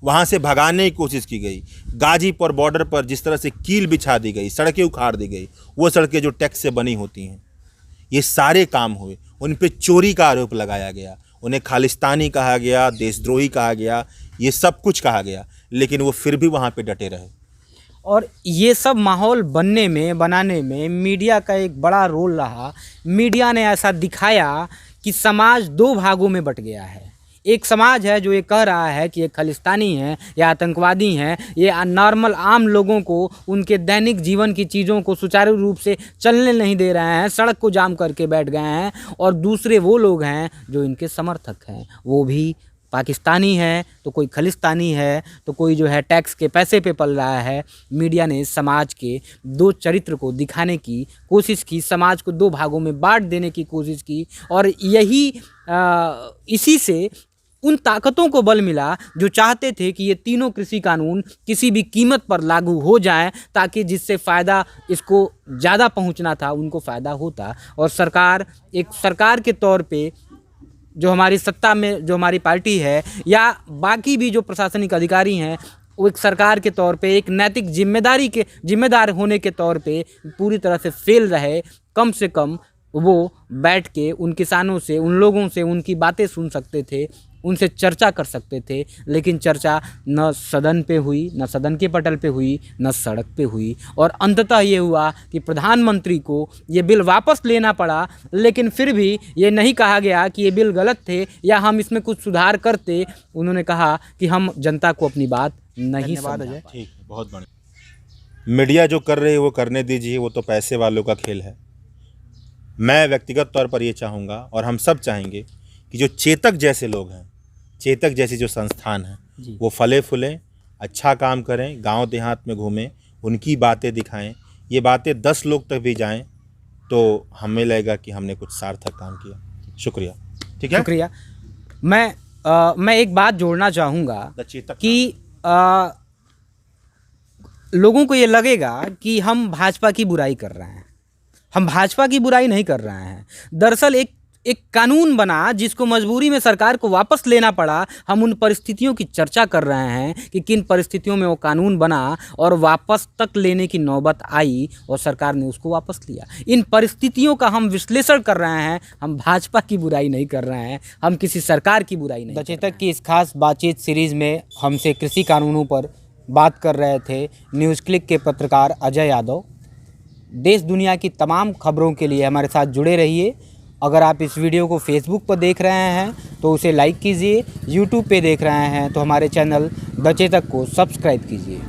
वहाँ से भगाने की कोशिश की गई। गाजीपुर बॉर्डर पर जिस तरह से कील बिछा दी गई, सड़कें उखाड़ दी गई, वो सड़कें जो टैक्स से बनी होती हैं, ये सारे काम हुए। उन पे चोरी का आरोप लगाया गया, उन्हें खालिस्तानी कहा गया, देशद्रोही कहा गया, ये सब कुछ कहा गया, लेकिन वो फिर भी वहाँ पे डटे रहे। और ये सब माहौल बनाने में मीडिया का एक बड़ा रोल रहा। मीडिया ने ऐसा दिखाया कि समाज 2 भागों में बट गया है। एक समाज है जो ये कह रहा है कि ये खालिस्तानी हैं या आतंकवादी हैं, ये नॉर्मल आम लोगों को उनके दैनिक जीवन की चीज़ों को सुचारू रूप से चलने नहीं दे रहे हैं, सड़क को जाम करके बैठ गए हैं। और दूसरे वो लोग हैं जो इनके समर्थक हैं, वो भी पाकिस्तानी है, तो कोई खालिस्तानी है, तो कोई जो है टैक्स के पैसे पे पल रहा है। मीडिया ने समाज के 2 चरित्र को दिखाने की कोशिश की, समाज को 2 भागों में बांट देने की कोशिश की, और यही इसी से उन ताकतों को बल मिला जो चाहते थे कि ये तीनों कृषि कानून किसी भी कीमत पर लागू हो जाएं, ताकि जिससे फ़ायदा इसको ज़्यादा पहुंचना था उनको फ़ायदा होता। और सरकार, एक सरकार के तौर पे जो हमारी सत्ता में जो हमारी पार्टी है, या बाकी भी जो प्रशासनिक अधिकारी हैं, वो एक सरकार के तौर पे, एक नैतिक जिम्मेदार होने के तौर पे पूरी तरह से फेल रहे। कम से कम वो बैठ के उन किसानों से, उन लोगों से उनकी बातें सुन सकते थे, उनसे चर्चा कर सकते थे, लेकिन चर्चा न सदन पे हुई, न सदन के पटल पे हुई, न सड़क पे हुई। और अंततः ये हुआ कि प्रधानमंत्री को ये बिल वापस लेना पड़ा, लेकिन फिर भी ये नहीं कहा गया कि ये बिल गलत थे या हम इसमें कुछ सुधार करते। उन्होंने कहा कि हम जनता को अपनी बात नहीं समझा पाए। ठीक, बहुत बढ़िया। मीडिया जो कर रही है वो करने दीजिए, वो तो पैसे वालों का खेल है। मैं व्यक्तिगत तौर पर ये चाहूँगा, और हम सब चाहेंगे, कि जो चेतक जैसे लोग हैं, चेतक जैसी जो संस्थान हैं, वो फले फूलें, अच्छा काम करें, गांव देहात में घूमें, उनकी बातें दिखाएं, ये बातें 10 लोग तक भी जाएं, तो हमें लगेगा कि हमने कुछ सार्थक काम किया। शुक्रिया। ठीक है, शुक्रिया। मैं एक बात जोड़ना चाहूँगा कि लोगों को ये लगेगा कि हम भाजपा की बुराई कर रहे हैं। हम भाजपा की बुराई नहीं कर रहे हैं। दरअसल एक कानून बना जिसको मजबूरी में सरकार को वापस लेना पड़ा। हम उन परिस्थितियों की चर्चा कर रहे हैं कि किन परिस्थितियों में वो कानून बना और वापस तक लेने की नौबत आई और सरकार ने उसको वापस लिया। इन परिस्थितियों का हम विश्लेषण कर रहे हैं। हम भाजपा की बुराई नहीं कर रहे हैं, हम किसी सरकार की बुराई नहीं। द चेतक की इस खास बातचीत सीरीज़ में हमसे कृषि कानूनों पर बात कर रहे थे न्यूज़ क्लिक के पत्रकार अजय यादव। देश दुनिया की तमाम खबरों के लिए हमारे साथ जुड़े रहिए। अगर आप इस वीडियो को फेसबुक पर देख रहे हैं तो उसे लाइक कीजिए, यूट्यूब पे देख रहे हैं तो हमारे चैनल द चेतक को सब्सक्राइब कीजिए।